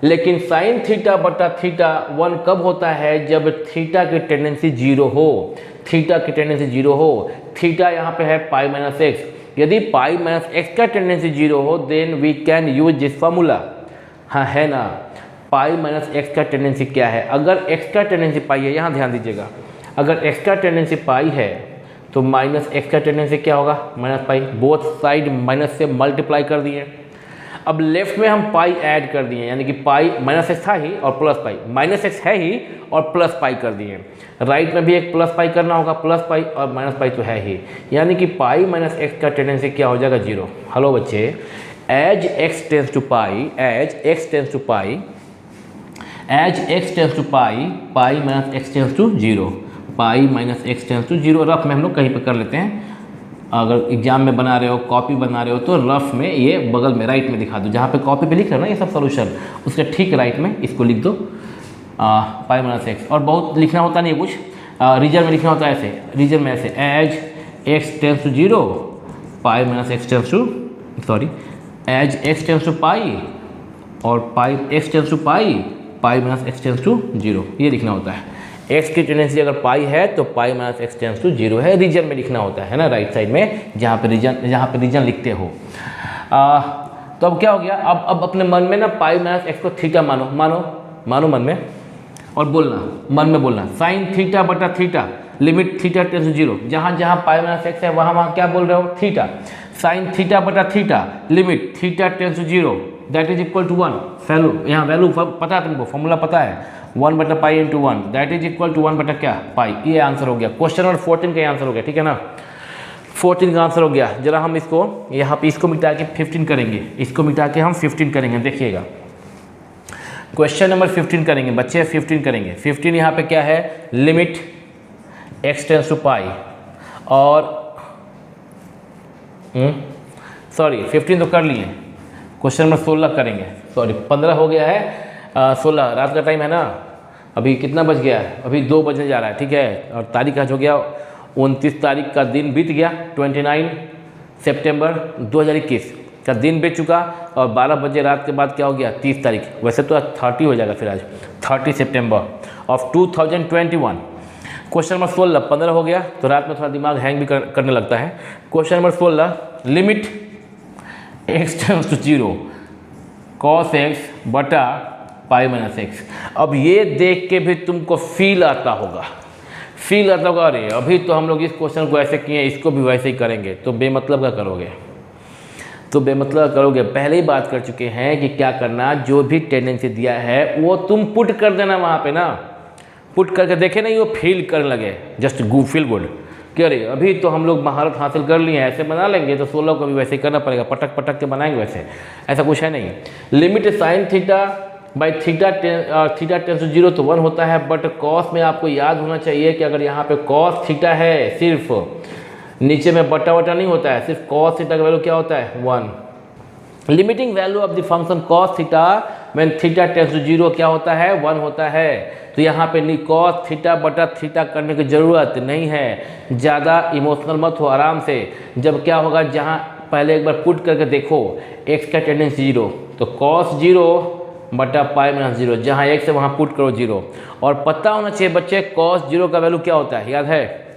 लेकिन साइन थीटा बटा थीटा 1 कब होता है, जब थीटा की टेंडेंसी जीरो हो, थीटा की टेंडेंसी जीरो हो। थीटा यहाँ पे है पाई माइनस एक्स, यदि पाई माइनस एक्स का टेंडेंसी जीरो हो then we can use this formula, हाँ है ना। पाई माइनस एक्स का टेंडेंसी क्या है, अगर एक्स का टेंडेंसी पाई है, यहाँ ध्यान दीजिएगा, अगर एक्स का टेंडेंसी पाई है तो माइनस एक्स का टेंडेंसी क्या होगा, minus pi, both side minus से मल्टीप्लाई कर दिए। अब लेफ्ट में हम पाई ऐड कर दिए, यानी कि पाई माइनस एक्स था ही और प्लस पाई, माइनस एक्स है ही और प्लस पाई कर दिए। राइट में भी एक प्लस पाई करना होगा, प्लस पाई और माइनस पाई तो है ही, यानी कि पाई माइनस एक्स का टेंडेंसी क्या हो जाएगा, जीरो। हेलो बच्चे, as x tends to pi, as x tends to pi, as x tends to pi, pi minus x tends to zero, pi minus x tends to zero. Rough में हम लोग कहीं पे कर लेते हैं, अगर एग्जाम में बना रहे हो, कॉपी बना रहे हो तो रफ में ये बगल में राइट में दिखा दो, जहाँ पे कॉपी पे लिख रहे हो ना ये सब सोल्यूशन, उसके ठीक राइट में इसको लिख दो पाई माइनस एक्स। और बहुत लिखना होता नहीं कुछ, रीजन में लिखना होता है ऐसे, रीजन में ऐसे as x tends to zero, pi minus x tends to, sorry as x tends to pi और pi x tends to pi, pi minus x tends to zero, ये लिखना होता है। एक्स की टेंडेंसी अगर पाई है तो pi minus x tends to zero है, रीजन में लिखना होता है ना, राइट साइड में जहाँ पे रीजन लिखते हो। तो अब क्या हो गया, अब अपने मन में ना पाई माइनस एक्स को थीटा मानो मन में, और मन में बोलना साइन थीटा बटा theta, limit theta tends to zero, जहाँ जहाँ पाई माइनस एक्स है वहाँ क्या बोल रहे हो, थीटा। साइन थीटा बटा theta, limit theta tends to zero, that is equal to 1। Value, यहाँ वैल्यू पता है तुमको, फॉर्मूला पता है, 1/पाई into 1 that is equal to 1 क्या, पाई। ये आंसर हो गया, क्वेश्चन नंबर 14 का आंसर हो गया, ठीक है ना, 14 का आंसर हो गया। जरा हम इसको यहाँ पे इसको मिटा के 15 करेंगे, इसको मिटा के हम 15 करेंगे, देखिएगा। क्वेश्चन नंबर 15 करेंगे बच्चे, 15 करेंगे। 15 यहाँ पे क्या है, limit x tends to pi, और सॉरी 15 तो कर लिए, क्वेश्चन नंबर 16 करेंगे, सॉरी 15 हो गया है, 16 रात का टाइम है ना, अभी कितना बज गया है, अभी 2 बजने जा रहा है, ठीक है। और तारीख आज हो गया 29 तारीख का दिन बीत गया, 29 सितंबर 2021 का दिन बीत चुका, और 12 बजे रात के बाद क्या हो गया 30 तारीख, वैसे तो 30 हो जाएगा फिर आज 30 सितंबर ऑफ 2021। क्वेश्चन नंबर 16 15 हो गया, तो रात में थोड़ा दिमाग हैंग भी करने लगता है। Question number 16, limit x tends to 0 cos x बटा पाई माइनस एक्स। अब ये देख के भी तुमको फील आता होगा, अरे अभी तो हम लोग इस क्वेश्चन को ऐसे किए, इसको भी वैसे ही करेंगे, तो बेमतलब का करोगे, पहले ही बात कर चुके हैं कि क्या करना, जो भी टेंडेंसी दिया है वो तुम पुट कर देना वहाँ पे ना, पुट करके देखे नहीं वो फील करने लगे, जस्ट फील गुड कि अरे अभी तो हम लोग महारत हासिल कर लिए हैं, ऐसे बना लेंगे, तो 16 को भी वैसे ही करना पड़ेगा, पटक के बनाएंगे वैसे, ऐसा कुछ है नहीं। Limit sine theta by theta tends to 0 तो 1 होता है, बट कॉस में आपको याद होना चाहिए कि अगर यहाँ पे कॉस थीटा है, सिर्फ नीचे में बटा नहीं होता है, सिर्फ कॉस थीटा का वैल्यू क्या होता है 1। Limiting value of the function cos theta when theta tends to 0 क्या होता है 1 होता है। तो यहाँ पे कॉस थीटा बटा थीटा करने की ज़रूरत नहीं है, ज़्यादा इमोशनल मत हो, आराम से। जब क्या होगा, जहाँ पहले एक बार पुट करके देखो x का टेंडेंसी 0, तो कॉस 0 बटा पाई माइनस 0, जहाँ x है वहाँ पुट करो 0, और पता होना चाहिए बच्चे कॉस 0 का वैल्यू क्या होता है, याद है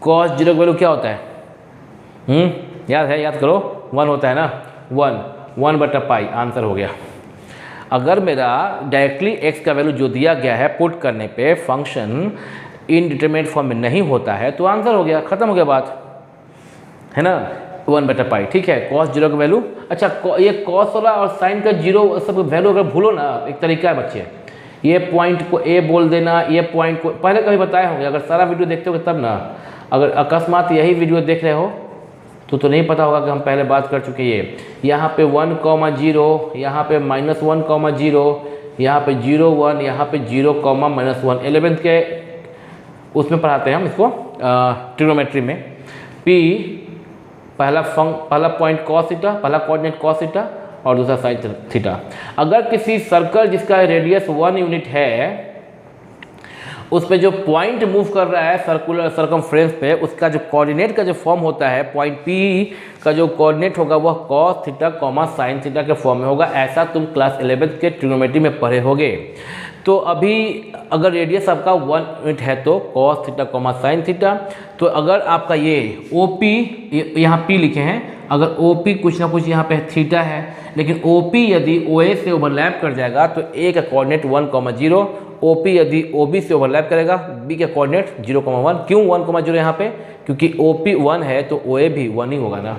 कॉस 0 का वैल्यू क्या होता है, याद करो 1 होता है ना, 1 बटा पाई, आंसर हो गया। अगर मेरा डायरेक्टली x का वैल्यू जो दिया गया है पुट करने पे फंक्शन इनडिटरमिनेट फॉर्म में नहीं होता है, तो आंसर हो गया, खत्म हो गया बात, है ना, 1 बटा पाई, ठीक है। कॉस 0 का वैल्यू, अच्छा ये कॉस वाला और साइन का 0 सब वैल्यू अगर भूलो ना, एक तरीका है बच्चे, ये पॉइंट को a बोल देना, ये पॉइंट को पहले कभी बताए होंगे, अगर सारा वीडियो देखते हो तब ना, अगर अकस्मात यही वीडियो देख रहे हो तो नहीं पता होगा कि हम पहले बात कर चुके हैं। यहाँ पे 1,0, यहाँ पे -1,0, यहाँ पे 0 1, यहाँ पे 0,-1, 11th के उसमें पढ़ाते हैं हम इसको ट्रिग्नोमेट्री में। P पहला पॉइंट कॉस थीटा, पहला कोऑर्डिनेट कॉस थीटा और दूसरा साइन थीटा। अगर किसी सर्कल जिसका रेडियस 1 यूनिट है, उस पे जो पॉइंट मूव कर रहा है सर्कुलर सर्कमफ्रेंस पे, उसका जो कोऑर्डिनेट का जो फॉर्म होता है, पॉइंट P का जो कोऑर्डिनेट होगा वह कॉस थीटा साइन थीटा के फॉर्म में होगा। ऐसा तुम क्लास 11th के ट्रिग्नोमेट्री में पढ़े होगे। तो अभी अगर रेडियस आपका 1 यूनिट है तो कॉस थीटा साइन थीटा। तो अगर आपका ये OP, यहाँ P लिखे हैं, अगर OP कुछ ना कुछ यहाँ पे थीटा है, लेकिन OP यदि OA से ओवरलैप कर जाएगा तो A का कोऑर्डिनेट 1,0, OP यदि OB से ओवरलैप करेगा B का कोऑर्डिनेट 0,1। क्यों 1,0 यहाँ पे, क्योंकि OP 1 है तो OA भी 1 ही होगा ना,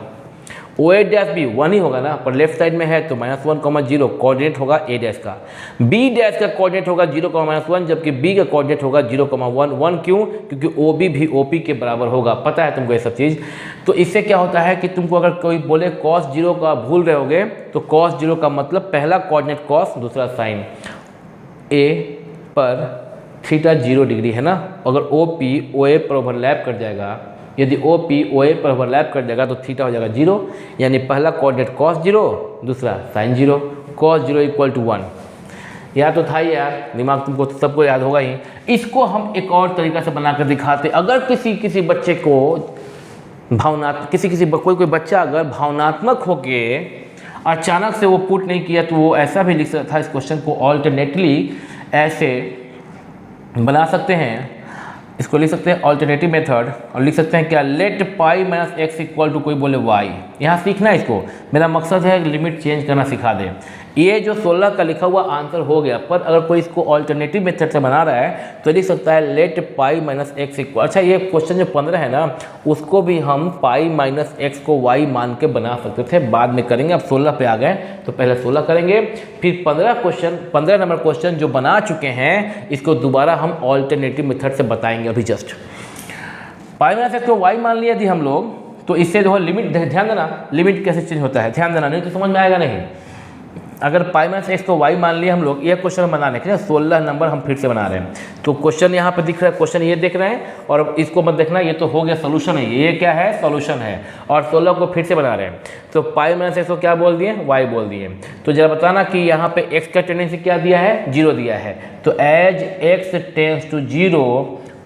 OA डैश भी 1 ही होगा ना, पर लेफ्ट साइड में है तो -1,0 कोऑर्डिनेट होगा A डैश का, B डैश का कोऑर्डिनेट होगा 0,-1, जबकि B का कोऑर्डिनेट होगा 0,1। क्यों, क्योंकि OB भी OP के बराबर होगा। पता है तुमको ये सब चीज़। तो इससे क्या होता है कि तुमको अगर कोई बोले cos 0 का भूल रहे होगे, तो cos 0 का मतलब पहला कोऑर्डिनेट cos, दूसरा साइन। A पर थीटा 0 डिग्री है ना, अगर OP OA पर ओवरलैप कर जाएगा, यदि OP OA पर ओवरलैप कर जाएगा तो थीटा हो जाएगा 0, यानी पहला कोऑर्डिनेट cos 0, दूसरा साइन 0, cos 0 = 1। याद तो था ही यार, दिमाग तुमको सबको याद होगा ही। इसको हम एक और तरीका से बनाकर दिखाते। अगर किसी बच्चे को कोई बच्चा अगर भावनात्मक होके अचानक से वो पुट नहीं किया, तो वो ऐसा भी लिख सकता था इस क्वेश्चन को, ऑल्टरनेटली ऐसे बना सकते हैं, इसको लिख सकते हैं ऑल्टरनेटिव मेथड, और लिख सकते हैं क्या, let pi minus x equal to कोई बोले वाई। यहाँ सीखना है इसको, मेरा मकसद है लिमिट चेंज करना सिखा दे। ये जो 16 का लिखा हुआ आंसर हो गया, पर अगर कोई इसको ऑल्टरनेटिव मेथड से बना रहा है तो लिख सकता है let pi minus x equal. अच्छा, ये क्वेश्चन जो 15 है ना, उसको भी हम पाई माइनस एक्स को वाई मान के बना सकते थे, बाद में करेंगे। अब 16 पे आ गए तो पहले 16 करेंगे, फिर 15 नंबर क्वेश्चन जो बना चुके हैं इसको दोबारा हम ऑल्टरनेटिव मेथड से बताएंगे। अभी जस्ट पाई माइनस एक्स को वाई मान लिया थी हम लोग, तो इससे जो है लिमिट, ध्यान देना लिमिट कैसे चेंज होता है, ध्यान देना, नहीं तो समझ में आएगा नहीं। अगर पाई माइनस एक्स को वाई मान लिया हम लोग, ये क्वेश्चन बनाने के लिए 16 नंबर हम फिर से बना रहे हैं। तो क्वेश्चन यहाँ पे दिख रहा है, क्वेश्चन ये देख रहे हैं और इसको मत देखना, ये तो हो गया सोल्यूशन है, ये क्या है सोल्यूशन है, और 16 को फिर से बना रहे हैं। तो पाई माइनस एक्स को क्या बोल दिए, वाई बोल दिए। तो जरा बताना कि यहाँ पे एक्स का टेंडेंसी क्या दिया है, 0 दिया है। तो as x tends to 0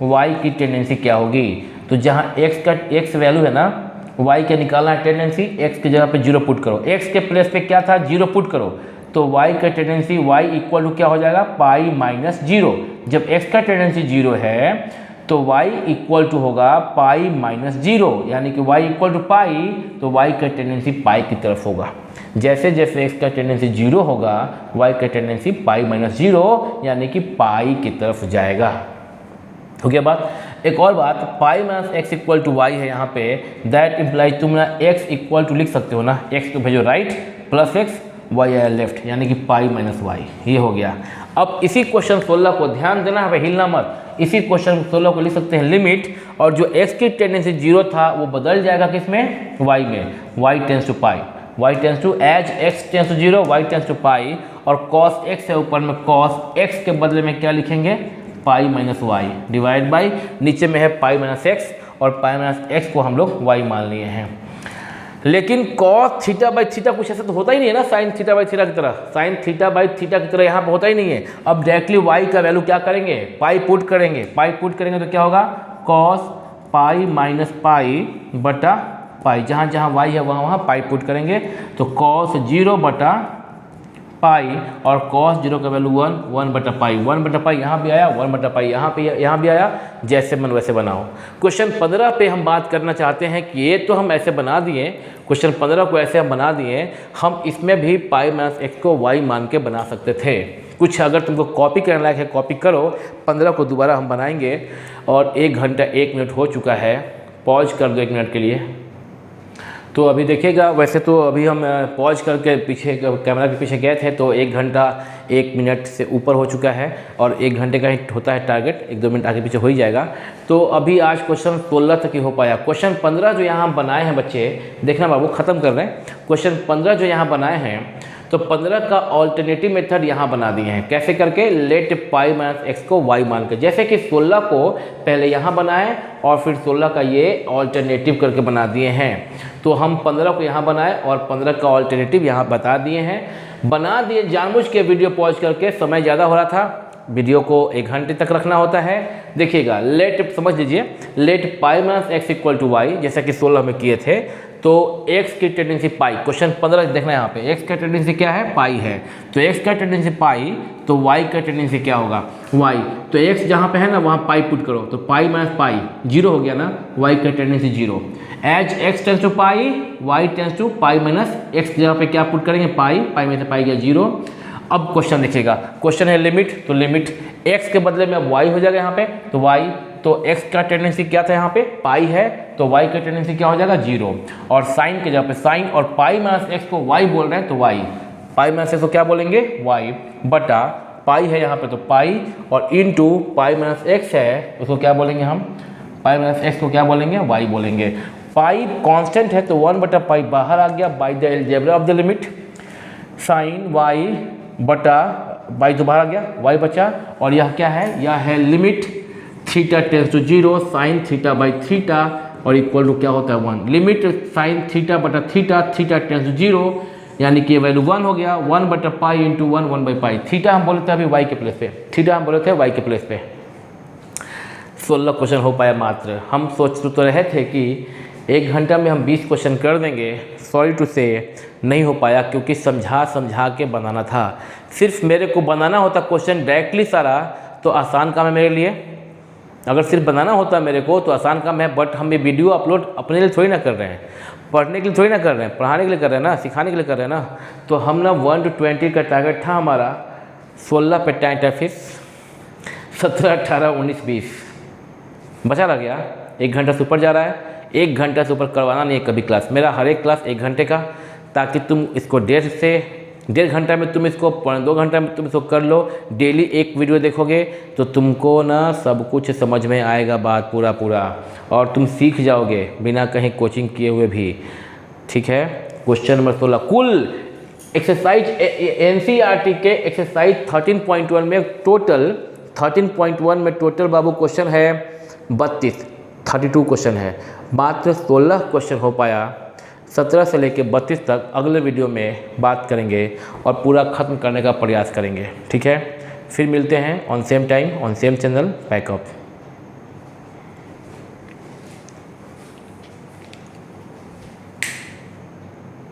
y की टेंडेंसी क्या होगी। तो जहाँ एक्स वैल्यू है ना, y के निकालना है टेंडेंसी, x की जगह पे 0 पुट करो, x के प्लेस पे क्या था 0 पुट करो, तो y का टेंडेंसी y इक्वल टू क्या हो जाएगा पाई माइनस 0। जब x का टेंडेंसी 0 है तो y इक्वल टू होगा पाई माइनस 0, यानी कि y इक्वल टू पाई, तो y का टेंडेंसी पाई की तरफ होगा। जैसे जैसे x का टेंडेंसी 0 होगा y का टेंडेंसी पाई माइनस 0 यानी कि पाई की तरफ जाएगा। हो गया बात। एक और बात, pi minus x equal to y है यहाँ पे, दैट इम्प्लाइज तुम ना एक्स इक्वल टू लिख सकते हो ना, एक्स को भेजो राइट प्लस एक्स, वाई आया लेफ्ट, यानी कि पाई माइनस वाई, ये हो गया। अब इसी क्वेश्चन 16 को ध्यान देना है, हिलना मत, इसी क्वेश्चन 16 को लिख सकते हैं लिमिट, और जो एक्स की टेंडेंसी 0 था वो बदल जाएगा किसमें, वाई में, y tends to pi, y tends to as x tends to 0 y tends to pi, और कॉस एक्स है ऊपर में, कॉस एक्स के बदले में क्या लिखेंगे pi minus y divide by, नीचे में है पाई माइनस एक्स, और पाई माइनस एक्स को हम लोग वाई मान लिए हैं। लेकिन कॉस थीटा बाई थीटा कुछ ऐसा तो होता ही नहीं है ना, साइन थीटा बाई थीटा की तरह, साइन थीटा बाई थीटा की तरह यहाँ पर होता ही नहीं है। अब डायरेक्टली वाई का वैल्यू क्या करेंगे, पाई पुट करेंगे, पाई पुट करेंगे तो क्या होगा कॉस पाई माइनस पाई बटा पाई, जहाँ जहाँ वाई है वहाँ वहाँ पाई पुट करेंगे, तो कॉस 0 बटा पाई, और कॉस 0 का वैल्यू 1 बटा पाई, 1 बटा पाई यहाँ भी आया, 1 बटा पाई यहाँ भी आया, जैसे मन वैसे बनाओ। क्वेश्चन 15 पे हम बात करना चाहते हैं कि ये तो हम ऐसे बना दिए, क्वेश्चन 15 को ऐसे हम बना दिए, हम इसमें भी पाई माइनस एक्स को वाई मान के बना सकते थे। कुछ अगर तुमको कॉपी करने लायक है कॉपी करो, 15 को दोबारा हम बनाएंगे, और 1 घंटा 1 मिनट हो चुका है, पॉज कर दो 1 मिनट के लिए। तो अभी देखिएगा, वैसे तो अभी हम पॉज करके पीछे कैमरा के पीछे गए थे, तो 1 घंटा 1 मिनट से ऊपर हो चुका है, और 1 घंटे का ही होता है टारगेट, 1-2 मिनट आगे पीछे हो ही जाएगा। तो अभी आज क्वेश्चन 16 तक ही हो पाया। क्वेश्चन 15 जो यहाँ हम बनाए हैं बच्चे, देखना बाबू ख़त्म कर रहे हैं। क्वेश्चन 15 जो यहाँ बनाए हैं, तो 15 का ऑल्टरनेटिव मेथड यहाँ बना दिए हैं, कैसे करके, लेट पाई माइनस एक्स को वाई मान के, जैसे कि 16 को पहले यहाँ बनाए और फिर 16 का ये ऑल्टरनेटिव करके बना दिए हैं। तो हम 15 को यहाँ बनाए और 15 का ऑल्टरनेटिव यहाँ बता दिए हैं, बना दिए जानबूझ के वीडियो पॉज करके, समय ज़्यादा हो रहा था, वीडियो को 1 घंटे तक रखना होता है। देखिएगा, लेट समझ लीजिए, let pi minus x equal to y, जैसा कि 16 में किए थे, तो x की टेंडेंसी पाई, क्वेश्चन 15 देखना है यहाँ पे, x का टेंडेंसी क्या है पाई है, तो x का टेंडेंसी पाई, तो y का टेंडेंसी क्या होगा y, तो x जहाँ पे है ना वहाँ पाई पुट करो, तो पाई माइनस पाई 0 हो गया ना, y का tendency 0, as x tends to pi y tends to pi minus x जहाँ पे क्या पुट करेंगे पाई, पाई में से पाई गया 0। अब क्वेश्चन देखिएगा, क्वेश्चन है लिमिट, तो लिमिट x के बदले में अब y हो जाएगा यहाँ पे, तो y, तो x का टेंडेंसी क्या था यहाँ पे पाई है, तो y का टेंडेंसी क्या हो जाएगा 0, और साइन के जगह पे साइन, और पाई माइनस एक्स को y बोल रहे हैं, तो y, पाई माइनस एक्स को क्या बोलेंगे y बटा पाई है यहाँ पे, तो पाई, और इनटू पाई माइनस एक्स है, उसको क्या बोलेंगे हम, पाई माइनस एक्स को क्या बोलेंगे y बोलेंगे। पाई कांस्टेंट है तो 1 बटा पाई बाहर आ गया by the algebra of the limit, sine y बटा बाई तो बाहर आ गया, y बचा, और यह क्या है, यह है limit theta tends to 0 sine theta by theta, और इक्वल टू क्या होता है 1, लिमिट साइन थीटा बटा थीटा, थीटा टेंस टू 0, यानी कि वैल्यू 1 हो गया, 1 बटा pi into 1 by pi, theta हम बोले थे अभी y के प्लेस पे, थीटा हम बोले थे y के प्लेस पे। 16 क्वेश्चन हो पाया मात्र। हम सोच तो रहे थे कि 1 घंटा में हम 20 क्वेश्चन कर देंगे, सॉरी टू से नहीं हो पाया, क्योंकि समझा के बनाना था। सिर्फ मेरे को बनाना होता क्वेश्चन डायरेक्टली सारा तो आसान काम है मेरे लिए, अगर सिर्फ बनाना होता मेरे को तो आसान काम है, बट हम ये वीडियो अपलोड अपने लिए थोड़ी ना कर रहे हैं, पढ़ने के लिए थोड़ी ना कर रहे हैं, पढ़ाने के लिए कर रहे हैं ना, सिखाने के लिए कर रहे हैं ना। तो हम ना 1 to 20 का टारगेट था हमारा, 16 पे टाइम टैफिस, 17, 18, 19, 20 बचा रह गया। 1 घंटा से ऊपर जा रहा है, 1 घंटा से ऊपर करवाना नहीं है कभी क्लास, मेरा हर एक क्लास 1 घंटे का, ताकि तुम इसको 1.5 घंटा में तुम इसको 2 घंटा में तुम इसको कर लो। डेली 1 वीडियो देखोगे तो तुमको ना सब कुछ समझ में आएगा, बात पूरा, और तुम सीख जाओगे बिना कहीं कोचिंग किए हुए भी। ठीक है, क्वेश्चन नंबर 16, कुल एक्सरसाइज एनसीईआरटी के एक्सरसाइज 13.1 में टोटल 13.1 में टोटल बाबू क्वेश्चन है 32 क्वेश्चन है, मात्र 16 क्वेश्चन हो पाया। 17 से लेकर 32 तक अगले वीडियो में बात करेंगे और पूरा ख़त्म करने का प्रयास करेंगे। ठीक है, फिर मिलते हैं on same time on same channel pack up.